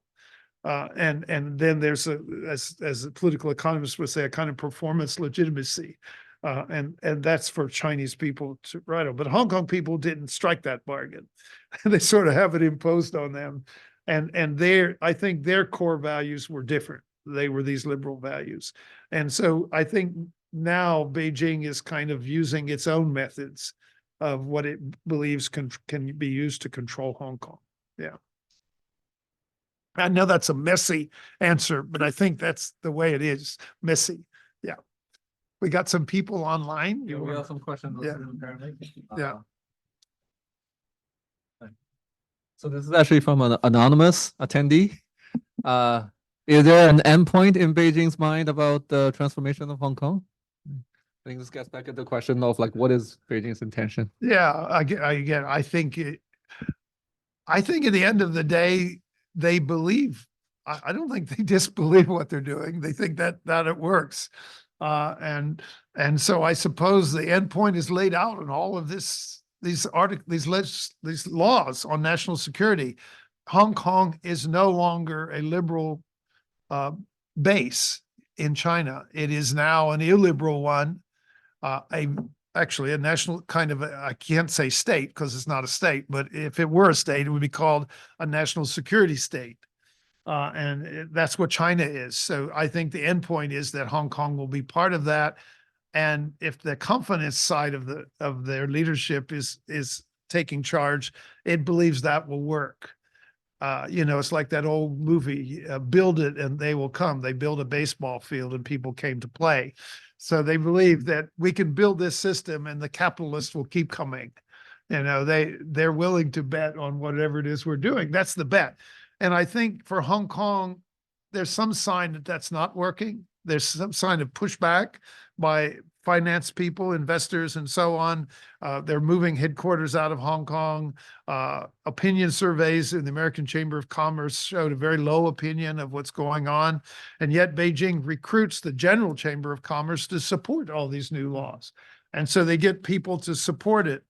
And then there's as a political economist would say, a kind of performance legitimacy. And that's for Chinese people to write on. But Hong Kong people didn't strike that bargain. They sort of have it imposed on them. And I think their core values were different. They were these liberal values. And so I think now Beijing is kind of using its own methods of what it believes can be used to control Hong Kong. Yeah. I know that's a messy answer, but I think that's the way it is, messy. Yeah. We got some people online. Yeah, we have some questions. Yeah. Yeah. So this is actually from an anonymous attendee. Is there an endpoint in Beijing's mind about the transformation of Hong Kong? I think this gets back at the question of what is Beijing's intention? Yeah, I think at the end of the day, they believe. I don't think they disbelieve what they're doing. They think that it works. And so I suppose the end point is laid out in all of these laws on national security. Hong Kong is no longer a liberal base in China. It is now an illiberal one, actually a national kind of, I can't say state because it's not a state, but if it were a state, it would be called a national security state. And that's what China is. So I think the end point is that Hong Kong will be part of that. And if the confidence side of their leadership is taking charge, it believes that will work. It's like that old movie, Build It and They Will Come. They built a baseball field and people came to play. So they believe that we can build this system and the capitalists will keep coming. They're willing to bet on whatever it is we're doing. That's the bet. And I think for Hong Kong, there's some sign that that's not working. There's some sign of pushback by finance people, investors, and so on. They're moving headquarters out of Hong Kong. Opinion surveys in the American Chamber of Commerce showed a very low opinion of what's going on. And yet Beijing recruits the General Chamber of Commerce to support all these new laws. And so they get people to support it.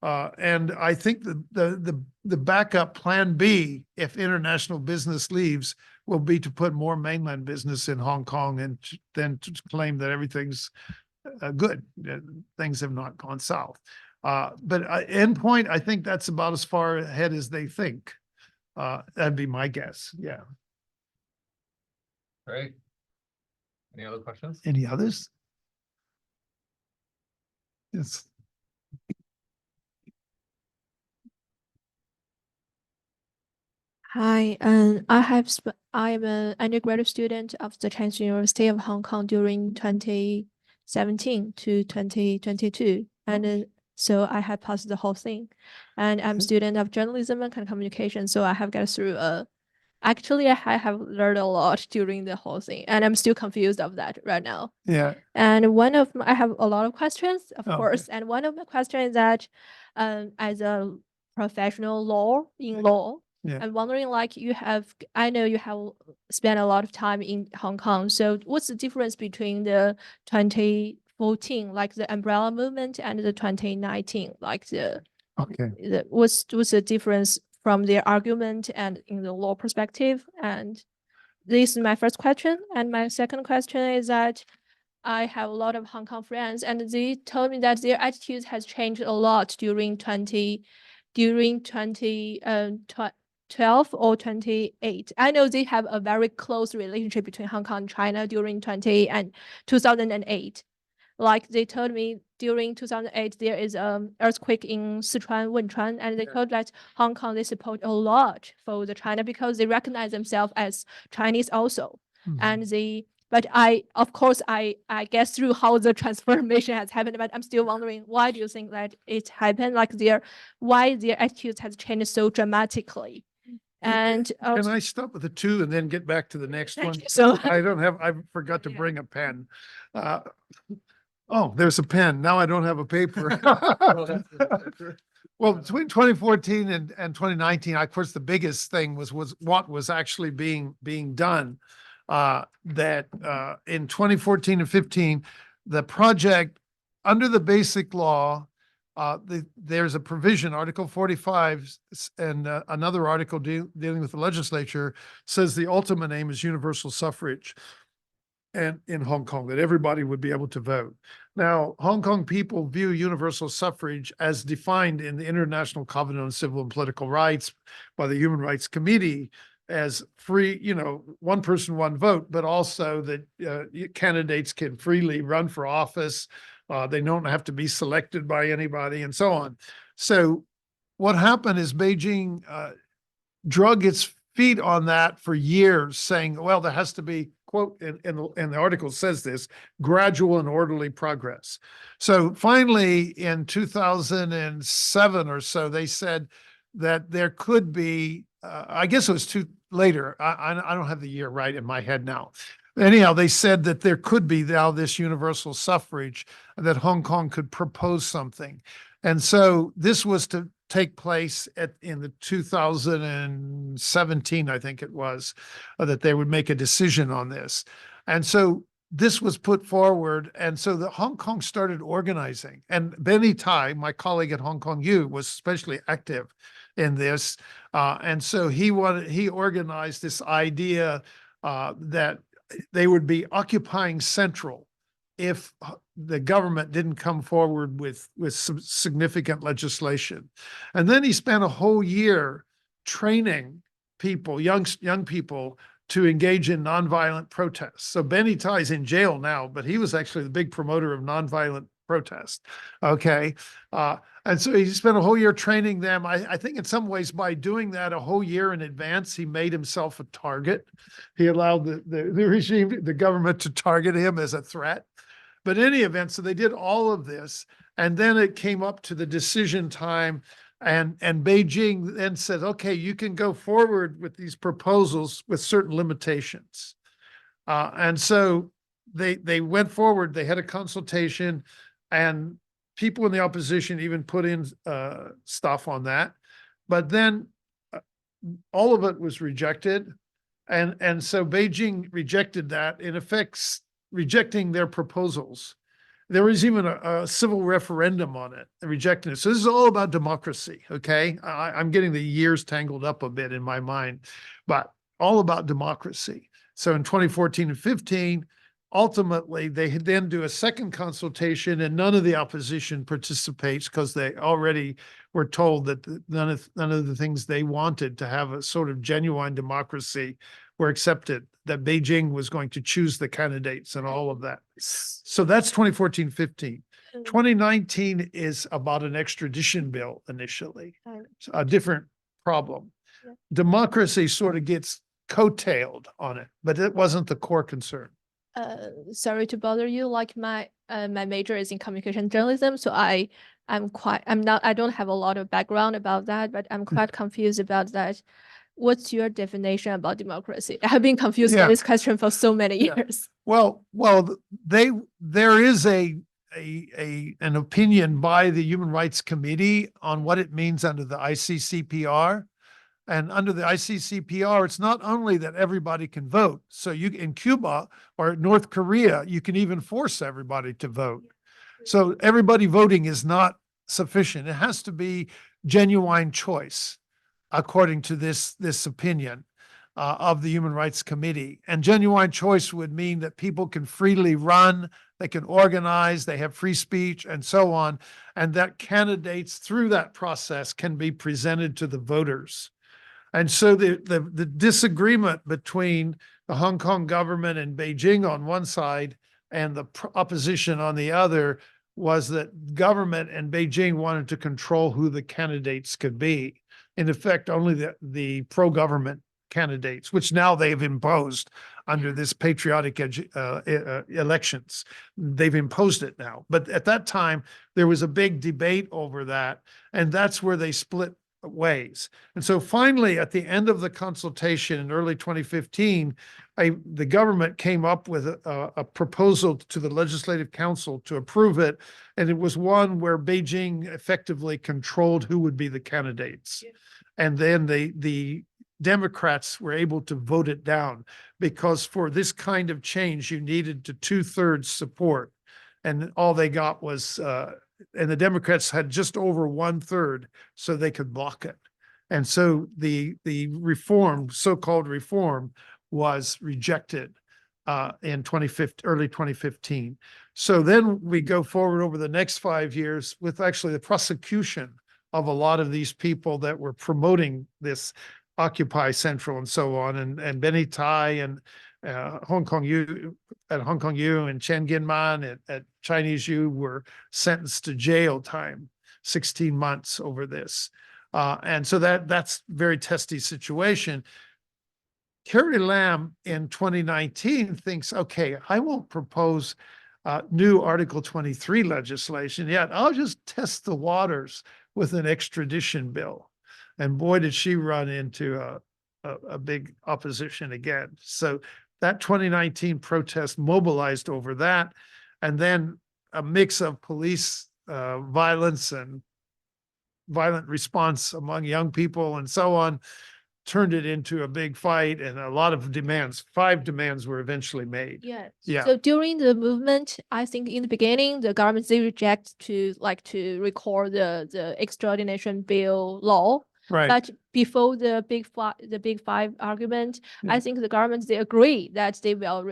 And I think the backup plan B, if international business leaves, will be to put more mainland business in Hong Kong and then to claim that everything's good. Things have not gone south. But end point, I think that's about as far ahead as they think. That'd be my guess. Yeah. Great. Any other questions? Any others? Yes. Hi, I'm an undergraduate student of the Chinese University of Hong Kong during 2017 to 2022, and so I had passed the whole thing. And I'm a student of journalism and communication, so I have got through actually I have learned a lot during the whole thing, and I'm still confused of that right now. Yeah. And I have a lot of questions, of Okay. course, and one of the questions is that, as a professional in law. Yeah. I'm wondering, like, I know you have spent a lot of time in Hong Kong. So what's the difference between the 2014, like the umbrella movement, and the 2019, like what's the difference from their argument and in the law perspective? And this is my first question. And my second question is that I have a lot of Hong Kong friends, and they told me that their attitudes has changed a lot during 2012 or 28. I know they have a very close relationship between Hong Kong and China during 2008. Like they told me during 2008, there is an earthquake in Sichuan, Wenchuan, and they told that Hong Kong, they support a lot for the China because they recognize themselves as Chinese also. And but of course, I guess through how the transformation has happened, but I'm still wondering, why do you think that it happened? Like why their attitudes has changed so dramatically? And Can I stop with the two and then get back to the next one? so I forgot to bring a pen. Oh, there's a pen. Now I don't have a paper. Well, between 2014 and 2019, of course, the biggest thing was what was actually being done. That in 2014 and 15, the project under the basic law, there's a provision, Article 45, and another article dealing with the legislature says the ultimate aim is universal suffrage, and in Hong Kong, that everybody would be able to vote. Now, Hong Kong people view universal suffrage as defined in the International Covenant on Civil and Political Rights by the Human Rights Committee as free, one person, one vote, but also that candidates can freely run for office. They don't have to be selected by anybody and so on. So what happened is Beijing drug its feet on that for years, saying, well, there has to be, quote, in the article says this, gradual and orderly progress. So finally, in 2007 or so, they said that there could be, I guess it was later, I don't have the year right in my head now. Anyhow, they said that there could be now this universal suffrage, that Hong Kong could propose something. And so this was to take place in the 2017, I think it was, that they would make a decision on this. And so this was put forward. And so the Hong Kong started organizing. And Benny Tai, my colleague at Hong Kong U, was especially active in this. And so he organized this idea that they would be occupying Central if the government didn't come forward with some significant legislation. And then he spent a whole year training people, young people, to engage in nonviolent protests. So Benny Tai's in jail now, but he was actually the big promoter of nonviolent protest. Okay. And so he spent a whole year training them. I think in some ways by doing that a whole year in advance, he made himself a target. He allowed the regime, the government, to target him as a threat. But in any event, so they did all of this. And then it came up to the decision time. And Beijing then said, okay, you can go forward with these proposals with certain limitations. And so they went forward, they had a consultation, and people in the opposition even put in stuff on that. But then all of it was rejected. And so Beijing rejected that, in effect, rejecting their proposals. There was even a civil referendum on it, rejecting it. So this is all about democracy, okay? I'm getting the years tangled up a bit in my mind, but all about democracy. So in 2014 and 15, ultimately, they then do a second consultation, and none of the opposition participates because they already were told that none of the things they wanted to have a sort of genuine democracy were accepted, that Beijing was going to choose the candidates and all of that. So that's 2014-15. 2019 is about an extradition bill initially, a different problem. Yeah. Democracy sort of gets coattailed on it, but it wasn't the core concern. Sorry to bother you. Like my major is in communication journalism, so I don't have a lot of background about that, but I'm quite confused about that. What's your definition about democracy? I have been confused Yeah. with this question for so many Yeah. years. Well, there is an opinion by the Human Rights Committee on what it means under the ICCPR. And under the ICCPR, it's not only that everybody can vote. So you in Cuba or North Korea, you can even force everybody to vote. So everybody voting is not sufficient. It has to be genuine choice, according to this opinion of the Human Rights Committee. And genuine choice would mean that people can freely run, they can organize, they have free speech, and so on, and that candidates through that process can be presented to the voters. And so the disagreement between the Hong Kong government and Beijing on one side and the opposition on the other was that government and Beijing wanted to control who the candidates could be. In effect, only the pro-government candidates, which now they've imposed under this patriotic elections. They've imposed it now. But at that time, there was a big debate over that, and that's where they split ways. And so finally, at the end of the consultation in early 2015, the government came up with a proposal to the Legislative Council to approve it. And it was one where Beijing effectively controlled who would be the candidates. Yeah. And then the Democrats were able to vote it down, because for this kind of change, you needed to 2/3 support. And all they got was, and the Democrats had just over 1/3, so they could block it. And so the reform, so-called reform, was rejected in early 2015. So then we go forward over the next 5 years with actually the prosecution of a lot of these people that were promoting this Occupy Central and so on, and Benny Tai and Hong Kong U and Chen Ginman at Chinese U were sentenced to jail time, 16 months over this. And so that's very testy situation. Carrie Lam in 2019 thinks, okay, I won't propose new Article 23 legislation yet. I'll just test the waters with an extradition bill. And boy, did she run into a big opposition again. So that 2019 protest mobilized over that, and then a mix of police violence and violent response among young people and so on turned it into a big fight, and a lot of demands. 5 demands were eventually made. Yes. Yeah. So during the movement, I think in the beginning, the government, they reject to record the extradition bill law. Right. But before the big five argument, Yeah. I think the government, they agree that they will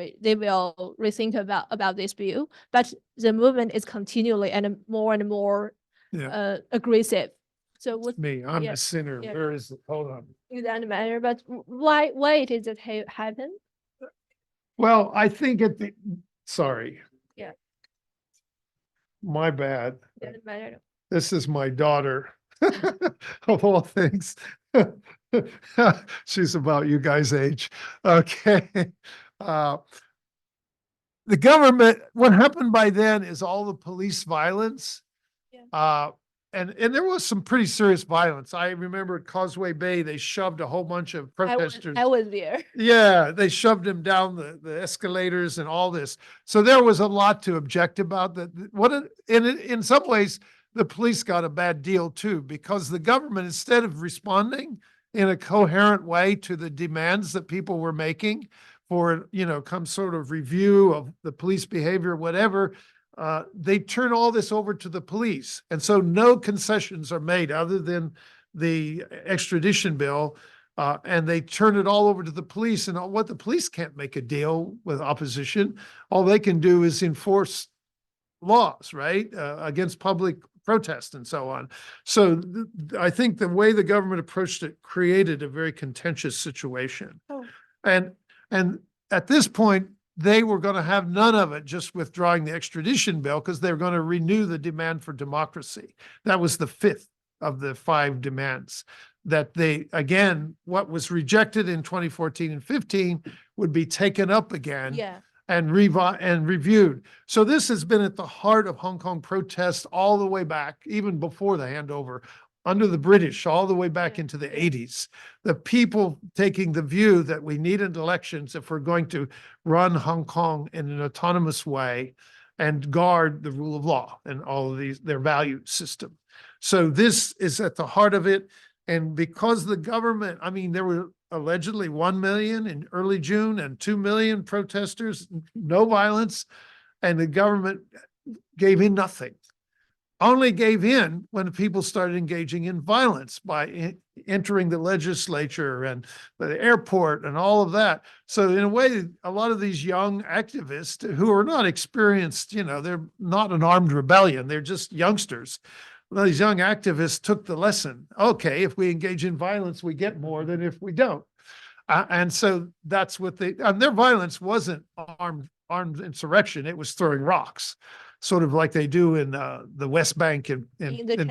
rethink about this bill. But the movement is continually and more Yeah. aggressive. So what Me, I'm yeah, the sinner. yeah. Where is it? Hold on. it doesn't matter? But why it is that happen? Well, I think sorry. Yeah. My bad. Doesn't matter. This is my daughter, of all things. She's about you guys' age. Okay. The government, what happened by then is all the police violence. Yeah. and there was some pretty serious violence. I remember at Causeway Bay, they shoved a whole bunch of protesters. I was there. Yeah, they shoved him down the escalators and all this. So there was a lot to object about that. In some ways, the police got a bad deal too, because the government, instead of responding in a coherent way to the demands that people were making for, some sort of review of the police behavior, whatever, they turn all this over to the police. And so no concessions are made other than the extradition bill. And they turn it all over to the police, and what the police can't make a deal with opposition. All they can do is enforce laws, right? Against public protest and so on. So I think the way the government approached it created a very contentious situation. Oh. And at this point, they were going to have none of it just withdrawing the extradition bill, because they were going to renew the demand for democracy. That was the fifth of the 5 demands, that they, again, what was rejected in 2014 and 15 would be taken up again. Yeah. And reviewed. So this has been at the heart of Hong Kong protests all the way back, even before the handover, under the British, all the way back Yeah. into the 80s. The people taking the view that we needed elections if we're going to run Hong Kong in an autonomous way and guard the rule of law and all of their value system. So this is at the heart of it. And because the government, there were allegedly 1 million in early June and 2 million protesters, no violence, and the government gave in nothing. Only gave in when people started engaging in violence by entering the legislature and the airport and all of that. So in a way, a lot of these young activists who are not experienced, they're not an armed rebellion, they're just youngsters. Well, these young activists took the lesson. Okay, if we engage in violence, we get more than if we don't. And so that's what and their violence wasn't armed insurrection. It was throwing rocks, sort of like they do in the West Bank in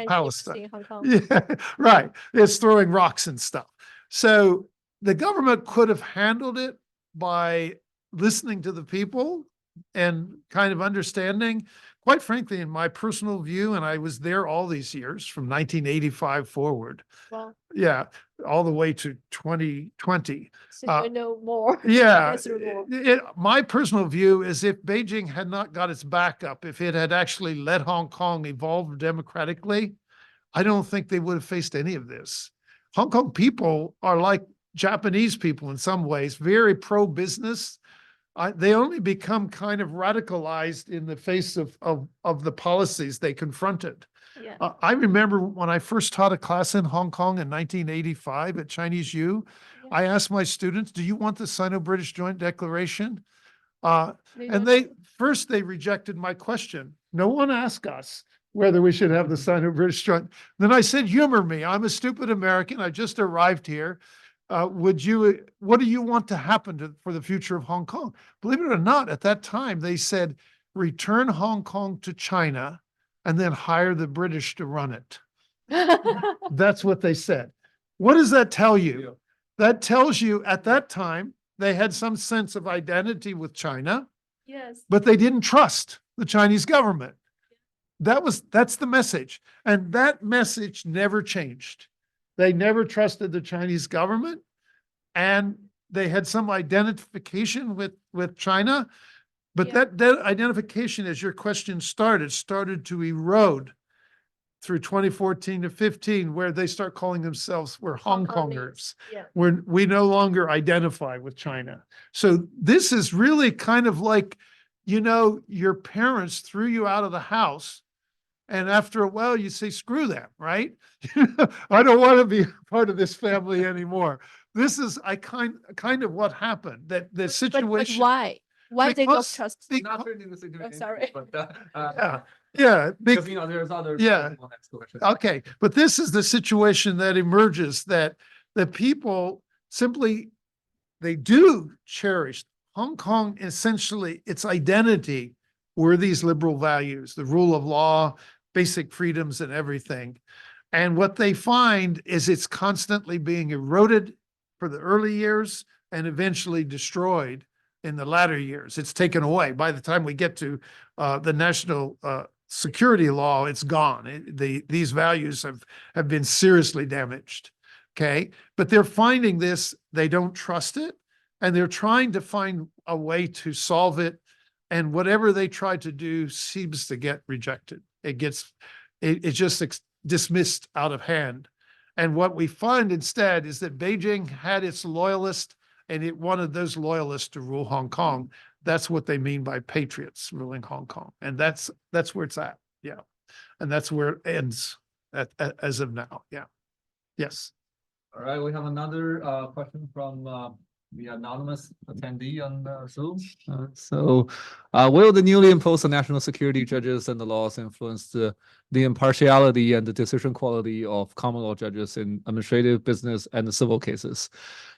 Palestine. In Hong Kong. Yeah, right. It's throwing rocks and stuff. So the government could have handled it by listening to the people and kind of understanding. Quite frankly, in my personal view, and I was there all these years from 1985 forward. Well, Yeah, all the way to 2020. so you know more. Yeah, Answerable. my personal view is if Beijing had not got its back up, if it had actually let Hong Kong evolve democratically, I don't think they would have faced any of this. Hong Kong people are like Japanese people in some ways, very pro-business. They only become kind of radicalized in the face of the policies they confronted. Yeah. I remember when I first taught a class in Hong Kong in 1985 at Chinese U, Yeah. I asked my students, do you want the Sino-British Joint Declaration? And don't- they rejected my question. No one asked us whether we should have the Sino-British Joint. Then I said, humor me. I'm a stupid American. I just arrived here. What do you want to happen for the future of Hong Kong? Believe it or not, at that time, they said, return Hong Kong to China and then hire the British to run it. That's what they said. What does that tell you? That tells you at that time, they had some sense of identity with China, Yes. but they didn't trust the Chinese government. That's the message. And that message never changed. They never trusted the Chinese government, and they had some identification with China. But Yeah. that identification, as your question started to erode through 2014 to 15, where they start calling themselves, we're Hong Kongers. Yeah. We no longer identify with China. So this is really kind of like, your parents threw you out of the house, and after a while you say, screw them, right? I don't want to be part of this family anymore. This is kind of what happened, that the But situation. why? Why they don't Because- trust? Not turning this into Oh, an sorry. interview, but Yeah, because there's other Yeah. people next to it. okay, but this is the situation that emerges, that the people simply, they do cherish Hong Kong. Essentially, its identity were these liberal values, the rule of law, basic freedoms and everything. And what they find is it's constantly being eroded for the early years and eventually destroyed in the latter years. It's taken away. By the time we get to the national security law, it's gone. These values have been seriously damaged. Okay. But they're finding this, they don't trust it, and they're trying to find a way to solve it. And whatever they try to do seems to get rejected. It's just dismissed out of hand. And what we find instead is that Beijing had its loyalists, and it wanted those loyalists to rule Hong Kong. That's what they mean by patriots ruling Hong Kong. And that's where it's at. Yeah. And that's where it ends as of now. Yeah. Yes. All right, we have another question from the anonymous attendee on Zoom. Will the newly imposed national security judges and the laws influence the impartiality and the decision quality of common law judges in administrative, business, and civil cases?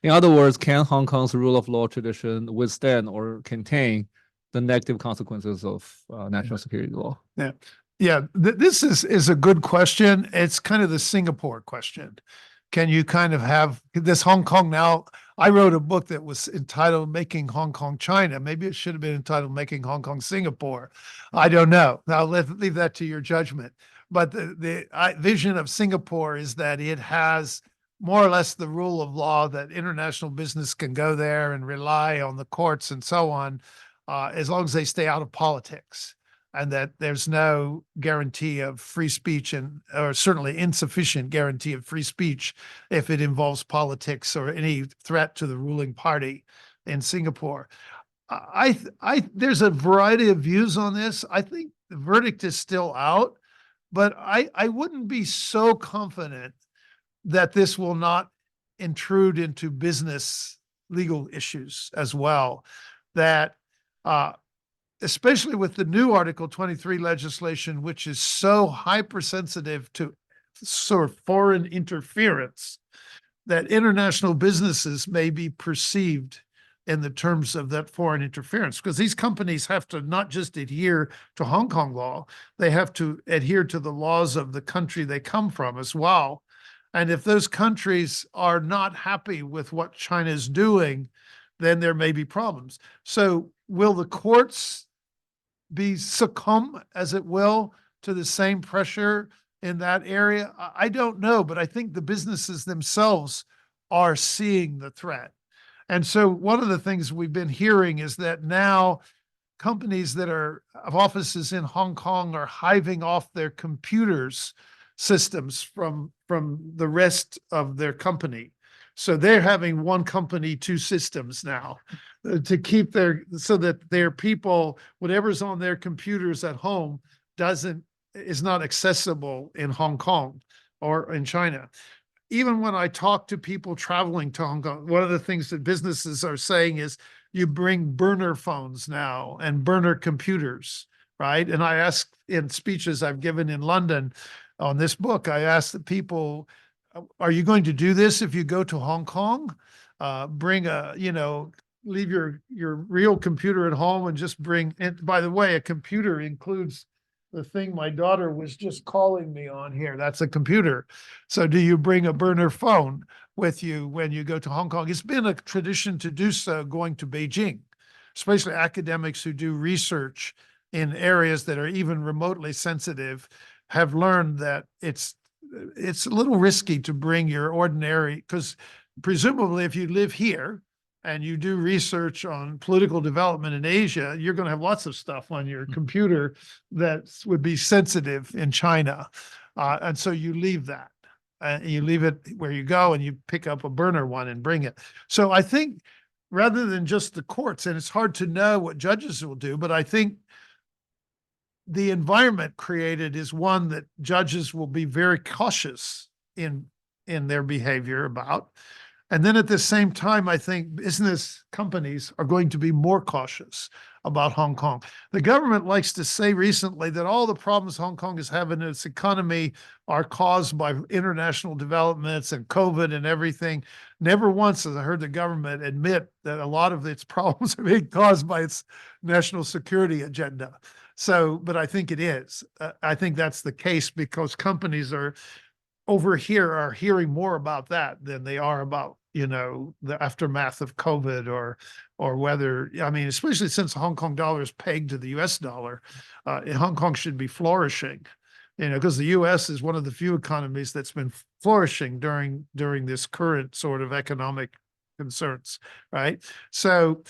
In other words, can Hong Kong's rule of law tradition withstand or contain the negative consequences of national security law? Yeah. Yeah. This is a good question. It's kind of the Singapore question. Can you kind of have this Hong Kong now? I wrote a book that was entitled Making Hong Kong China. Maybe it should have been entitled Making Hong Kong Singapore. I don't know. I'll leave that to your judgment. But the vision of Singapore is that it has more or less the rule of law, that international business can go there and rely on the courts and so on, as long as they stay out of politics. And that there's no guarantee of free speech, or certainly insufficient guarantee of free speech if it involves politics or any threat to the ruling party in Singapore. There's a variety of views on this. I think the verdict is still out, but I wouldn't be so confident that this will not intrude into business legal issues as well. That especially with the new Article 23 legislation, which is so hypersensitive to sort of foreign interference, that international businesses may be perceived in the terms of that foreign interference, because these companies have to not just adhere to Hong Kong law, they have to adhere to the laws of the country they come from as well. And if those countries are not happy with what China is doing, then there may be problems. So will the courts succumb, as it will, to the same pressure in that area? I don't know, but I think the businesses themselves are seeing the threat. And so one of the things we've been hearing is that now companies that have offices in Hong Kong are hiving off their computers systems from the rest of their company. So they're having one company, two systems now to keep so that their people, whatever's on their computers at home is not accessible in Hong Kong or in China. Even when I talk to people traveling to Hong Kong, one of the things that businesses are saying is you bring burner phones now and burner computers, right? And I ask in speeches I've given in London on this book, I asked the people, are you going to do this if you go to Hong Kong? Leave your real computer at home and just bring, and by the way, a computer includes the thing my daughter was just calling me on here. That's a computer. So do you bring a burner phone with you when you go to Hong Kong? It's been a tradition to do so going to Beijing, especially academics who do research in areas that are even remotely sensitive have learned that it's a little risky to bring your ordinary, because presumably if you live here and you do research on political development in Asia, you're going to have lots of stuff on your computer that would be sensitive in China. And so you leave that. You leave it where you go and you pick up a burner one and bring it. So I think rather than just the courts, and it's hard to know what judges will do, but I think the environment created is one that judges will be very cautious in their behavior about. And then at the same time, I think business companies are going to be more cautious about Hong Kong. The government likes to say recently that all the problems Hong Kong is having in its economy are caused by international developments and COVID and everything. Never once has I heard the government admit that a lot of its problems are being caused by its national security agenda. So, but I think it is. I think that's the case because companies are over here are hearing more about that than they are about, you know, the aftermath of COVID or whether, I mean, especially since the Hong Kong dollar is pegged to the US dollar, Hong Kong should be flourishing, you know, because the US is one of the few economies that's been flourishing during this current sort of economic concerns, right? So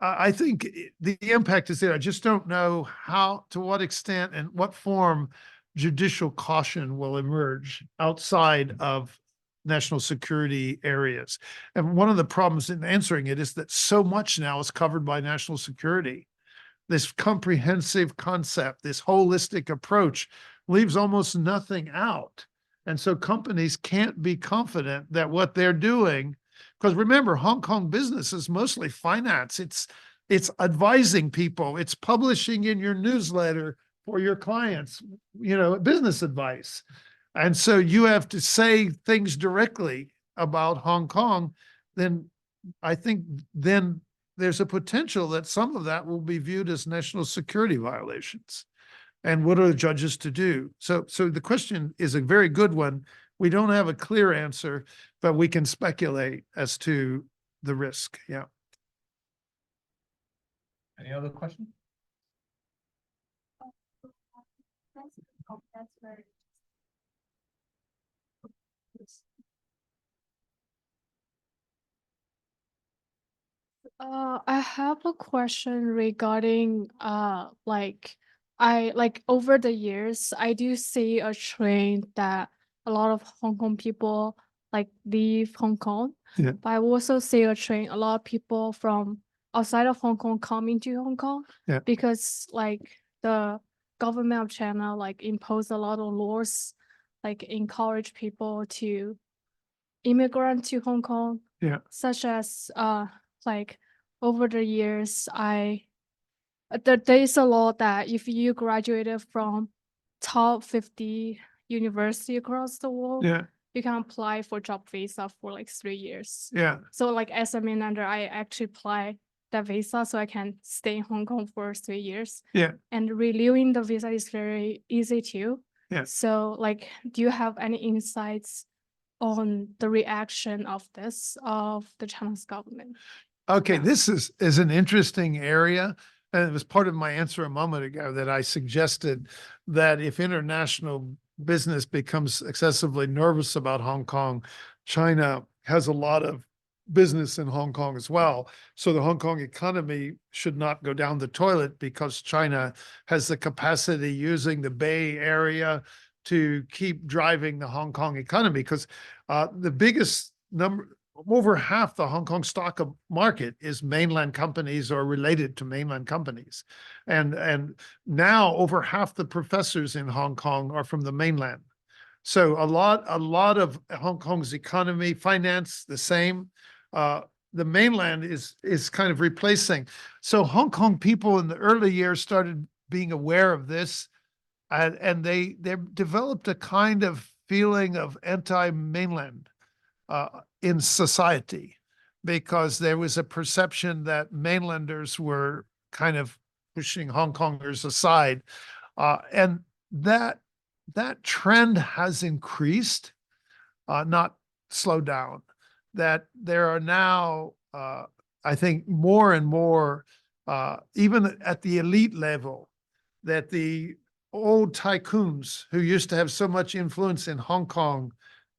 I think the impact is there. I just don't know how, to what extent and what form judicial caution will emerge outside of national security areas. And one of the problems in answering it is that so much now is covered by national security. This comprehensive concept, this holistic approach leaves almost nothing out. And so companies can't be confident that what they're doing, because remember, Hong Kong business is mostly finance. It's advising people. It's publishing in your newsletter for your clients, you know, business advice. And so you have to say things directly about Hong Kong, then I think then there's a potential that some of that will be viewed as national security violations. And what are the judges to do? So the question is a very good one. We don't have a clear answer, but we can speculate as to the risk. Yeah. Any other questions? I have a question regarding like over the years I do see a trend that a lot of Hong Kong people like leave Hong Kong. Yeah. But I also see a trend a lot of people from outside of Hong Kong coming to Hong Kong. Yeah. Because like the government of China like impose a lot of laws, like encourage people to immigrant to Hong Kong. Yeah. Such as like over the years there is a law that if you graduated from top 50 university across the world, Yeah. you can apply for job visa for like 3 years. Yeah. So like as a mainlander, I actually apply that visa so I can stay in Hong Kong for 3 years. Yeah. And renewing the visa is very easy too. Yeah. So like, do you have any insights on the reaction of this, of the Chinese government? Okay, Yeah. this is an interesting area. And it was part of my answer a moment ago that I suggested that if international business becomes excessively nervous about Hong Kong, China has a lot of business in Hong Kong as well. So the Hong Kong economy should not go down the toilet because China has the capacity using the Bay Area to keep driving the Hong Kong economy. Because the biggest number, over half the Hong Kong stock market is mainland companies or related to mainland companies. And now over half the professors in Hong Kong are from the mainland. So a lot of Hong Kong's economy, finance, the same. The mainland is kind of replacing. So Hong Kong people in the early years started being aware of this, and they developed a kind of feeling of anti-mainland in society, because there was a perception that mainlanders were kind of pushing Hong Kongers aside. And that trend has increased, not slowed down. That there are now, I think, more and more, even at the elite level, that the old tycoons who used to have so much influence in Hong Kong,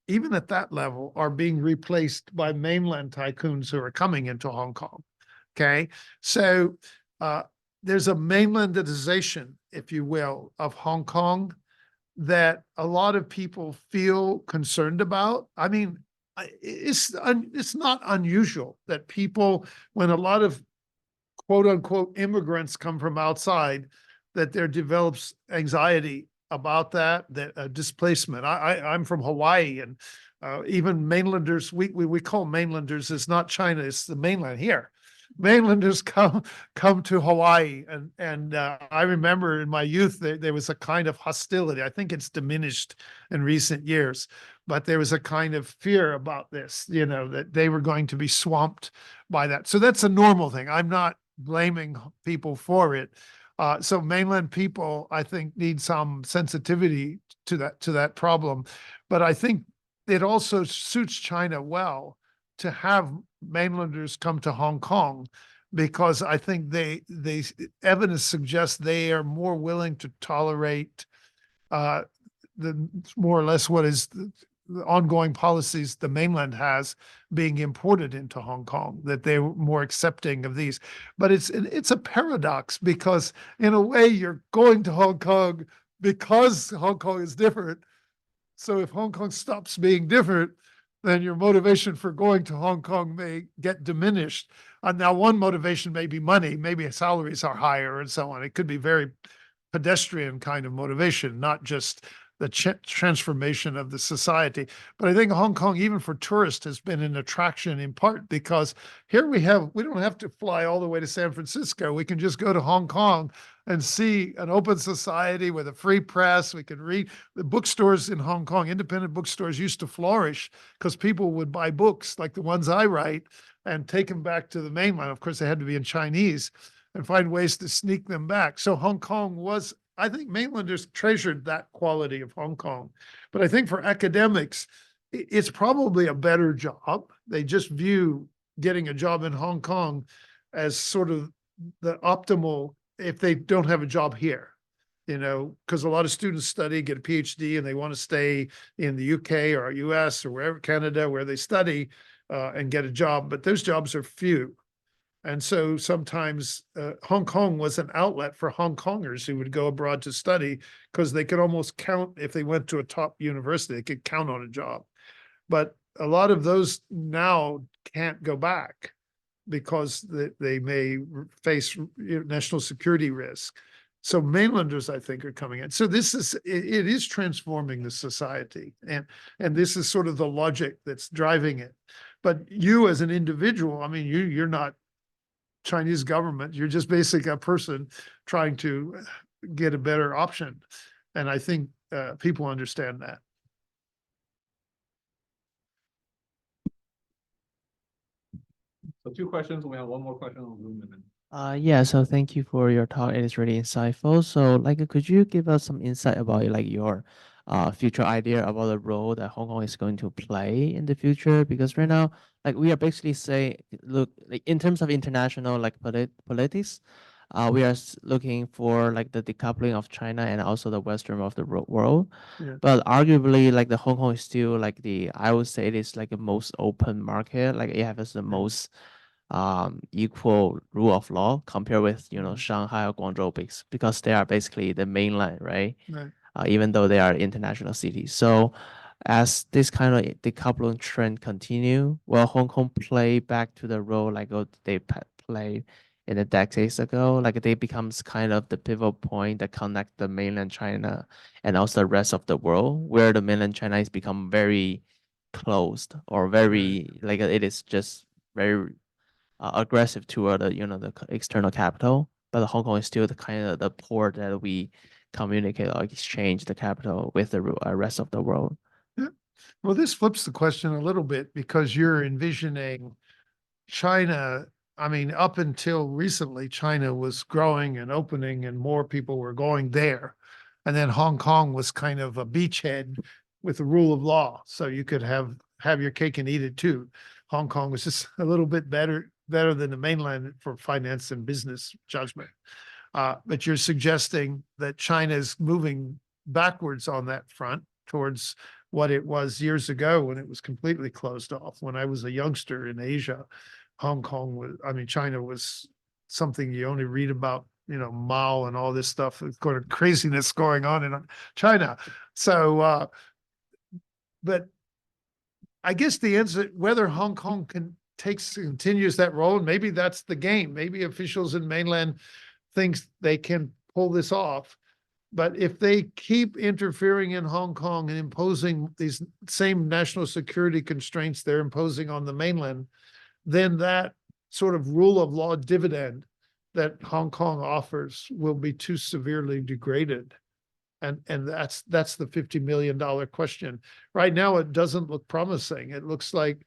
even at that level, are being replaced by mainland tycoons who are coming into Hong Kong. Okay, so there's a mainlandization, if you will, of Hong Kong that a lot of people feel concerned about. I mean, it's not unusual that people, when a lot of quote unquote immigrants come from outside, that there develops anxiety about that displacement. I'm from Hawaii, and even mainlanders, we call mainlanders, it's not China, it's the mainland here. Mainlanders come to Hawaii, and I remember in my youth there was a kind of hostility. I think it's diminished in recent years, but there was a kind of fear about this, you know, that they were going to be swamped by that. So that's a normal thing. I'm not blaming people for it. So mainland people, I think, need some sensitivity to that problem. But I think it also suits China well to have mainlanders come to Hong Kong, because I think evidence suggests they are more willing to tolerate the more or less what is the ongoing policies the mainland has being imported into Hong Kong, that they're more accepting of these. But it's a paradox, because in a way you're going to Hong Kong because Hong Kong is different. So if Hong Kong stops being different, then your motivation for going to Hong Kong may get diminished. Now, one motivation may be money, maybe salaries are higher and so on. It could be very pedestrian kind of motivation, not just the transformation of the society. But I think Hong Kong, even for tourists, has been an attraction in part because here we don't have to fly all the way to San Francisco. We can just go to Hong Kong and see an open society with a free press. We can read. The bookstores in Hong Kong, independent bookstores, used to flourish because people would buy books like the ones I write and take them back to the mainland. Of course, they had to be in Chinese, and find ways to sneak them back. So Hong Kong was, I think mainlanders treasured that quality of Hong Kong. But I think for academics, it's probably a better job. They just view getting a job in Hong Kong as sort of the optimal if they don't have a job here, because a lot of students study, get a PhD, and they want to stay in the UK or US or wherever, Canada, where they study and get a job. But those jobs are few. And so sometimes Hong Kong was an outlet for Hong Kongers who would go abroad to study, because they could almost count, if they went to a top university, they could count on a job. But a lot of those now can't go back because they may face national security risk. So mainlanders, I think, are coming in. So it is transforming the society. And this is sort of the logic that's driving it. But you as an individual, I mean, you're not Chinese government, you're just basically a person trying to get a better option. And I think people understand that. So 2 questions. We have 1 more question on Zoom. And then... Yeah, so thank you for your talk. It is really insightful. So could you give us some insight about your future idea about the role that Hong Kong is going to play in the future? Because right now, we are basically saying, look, in terms of international politics, we are looking for the decoupling of China and also the Western of the world. Yeah. But arguably, the Hong Kong is still I would say it is the most open market. It has the most equal rule of law compared with Shanghai or Guangzhou, because they are basically the mainland, right? Right. Even though they are international cities. So as this kind of decoupling trend continue, will Hong Kong play back to the role they played in the decades ago? They becomes kind of the pivot point that connect the mainland China and also the rest of the world, where the mainland China has become very closed or very it is just very aggressive toward the external capital, but Hong Kong is still the kind of the port that we communicate or exchange the capital with the rest of the world. Yeah. Well, this flips the question a little bit, because you're envisioning China. I mean, up until recently, China was growing and opening and more people were going there. And then Hong Kong was kind of a beachhead with the rule of law. So you could have your cake and eat it too. Hong Kong was just a little bit better than the mainland for finance and business judgment. But you're suggesting that China is moving backwards on that front towards what it was years ago when it was completely closed off. When I was a youngster in Asia, China was something you only read about, Mao and all this stuff, kind of craziness going on in China. So, but I guess the answer, whether Hong Kong continues that role, and maybe that's the game. Maybe officials in mainland thinks they can pull this off. But if they keep interfering in Hong Kong and imposing these same national security constraints they're imposing on the mainland, then that sort of rule of law dividend that Hong Kong offers will be too severely degraded. And that's the $50 million question. Right now, it doesn't look promising. It looks like,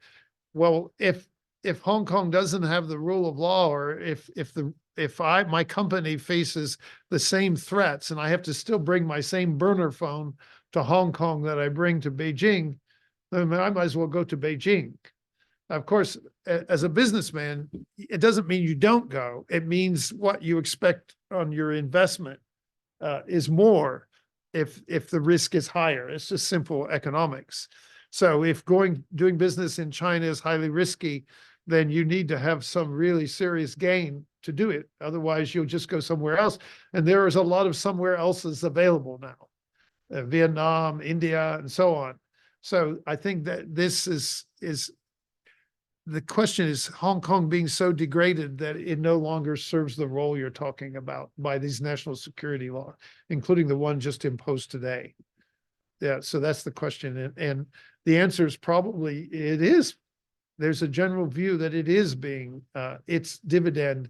well, if if Hong Kong doesn't have the rule of law, or if my company faces the same threats and I have to still bring my same burner phone to Hong Kong that I bring to Beijing, then I might as well go to Beijing. Of course, as a businessman, it doesn't mean you don't go. It means what you expect on your investment is more if the risk is higher. It's just simple economics. So if doing business in China is highly risky, then you need to have some really serious gain to do it. Otherwise, you'll just go somewhere else. And there is a lot of somewhere else's available now, Vietnam, India, and so on. So I think that this is the question is Hong Kong being so degraded that it no longer serves the role you're talking about by these national security laws, including the one just imposed today. Yeah, so that's the question. And the answer is probably it is. There's a general view that it is being, its dividend,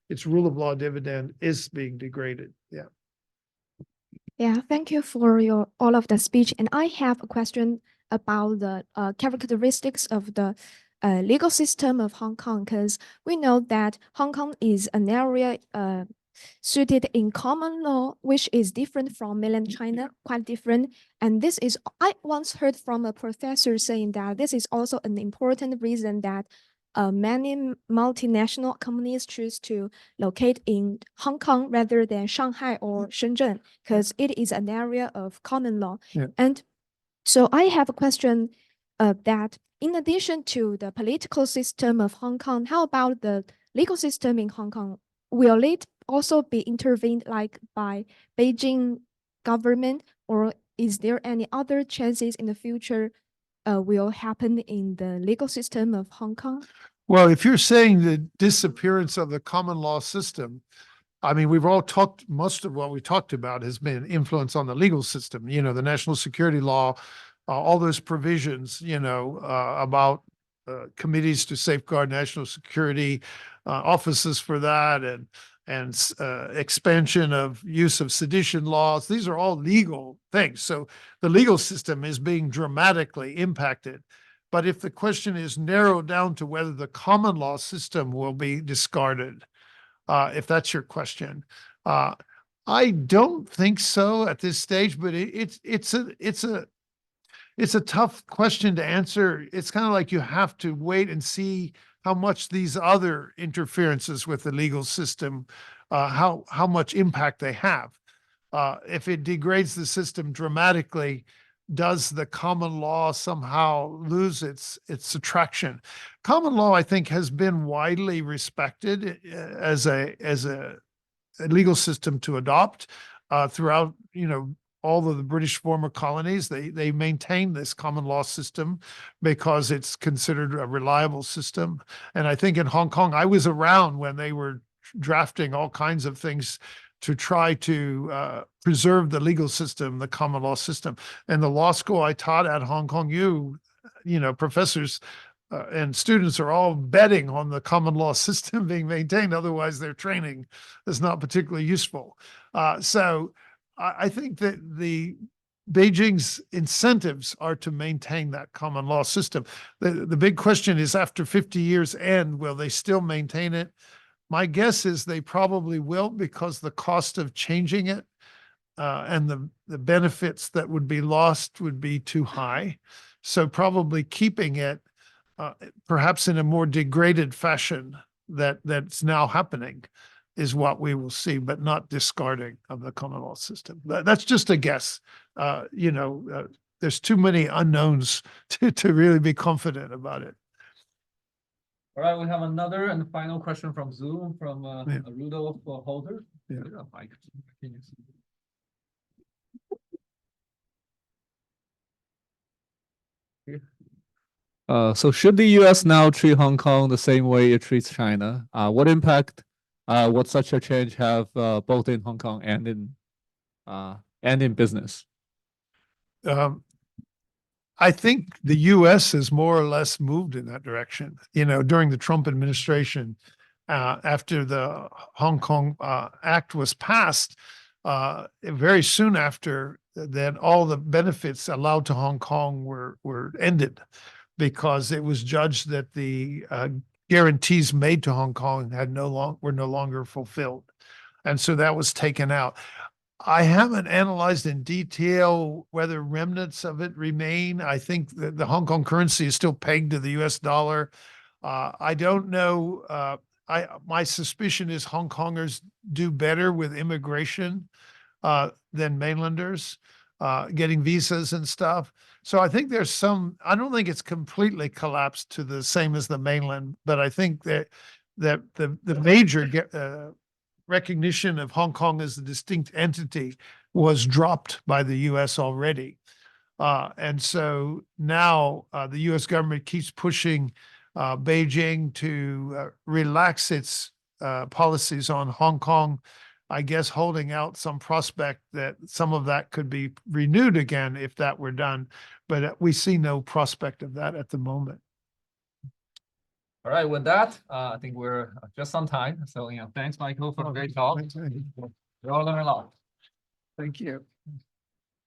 its rule of law dividend is being degraded. Yeah. Yeah, thank you for all of the speech. And I have a question about the characteristics of the legal system of Hong Kong, because we know that Hong Kong is an area suited in common law, which is different from mainland China, quite different. And this is, I once heard from a professor saying that this is also an important reason that many multinational companies choose to locate in Hong Kong rather than Shanghai or Shenzhen, because it is an area of common law. Yeah. And so I have a question that in addition to the political system of Hong Kong, how about the legal system in Hong Kong? Will it also be intervened like by Beijing government, or is there any other chances in the future will happen in the legal system of Hong Kong? Well, if you're saying the disappearance of the common law system, I mean, we've all talked, most of what we talked about has been influence on the legal system, you know, the national security law, all those provisions, you know, about committees to safeguard national security, offices for that, and expansion of use of sedition laws. These are all legal things. So the legal system is being dramatically impacted. But if the question is narrowed down to whether the common law system will be discarded, if that's your question, I don't think so at this stage. But it's a tough question to answer. It's kind of like you have to wait and see how much these other interferences with the legal system, how much impact they have. If it degrades the system dramatically, does the common law somehow lose its attraction? Common law, I think, has been widely respected as a legal system to adopt throughout, you know, all of the British former colonies. They maintain this common law system because it's considered a reliable system. And I think in Hong Kong, I was around when they were drafting all kinds of things to try to preserve the legal system, the common law system. And the law school I taught at Hong Kong U, you know, professors and students are all betting on the common law system being maintained. Otherwise, their training is not particularly useful. So I think that the Beijing's incentives are to maintain that common law system. The big question is, after 50 years end, will they still maintain it? My guess is they probably will, because the cost of changing it and the benefits that would be lost would be too high. So probably keeping it perhaps in a more degraded fashion that's now happening is what we will see, but not discarding of the common law system. That's just a guess. You know, there's too many unknowns to really be confident about it. All right, we have another and final question from Zoom from Yeah. Rudolph Holder. Yeah. Mike, can you see? So should the U.S. now treat Hong Kong the same way it treats China? What impact would such a change have both in Hong Kong and in business? I think the U.S. has more or less moved in that direction. You know, during the Trump administration, after the Hong Kong Act was passed, very soon after that, all the benefits allowed to Hong Kong were ended, because it was judged that the guarantees made to Hong Kong were no longer fulfilled. And so that was taken out. I haven't analyzed in detail whether remnants of it remain. I think that the Hong Kong currency is still pegged to the US dollar. I don't know. My suspicion is Hong Kongers do better with immigration than mainlanders, getting visas and stuff. So I think there's some, I don't think it's completely collapsed to the same as the mainland, but I think that the major recognition of Hong Kong as a distinct entity was dropped by the US already. And so now the US government keeps pushing Beijing to relax its policies on Hong Kong, I guess holding out some prospect that some of that could be renewed again if that were done. But we see no prospect of that at the moment. All right, with that, I think we're just on time. So, thanks, Michael, for a great talk. We all learned a lot. Thank you.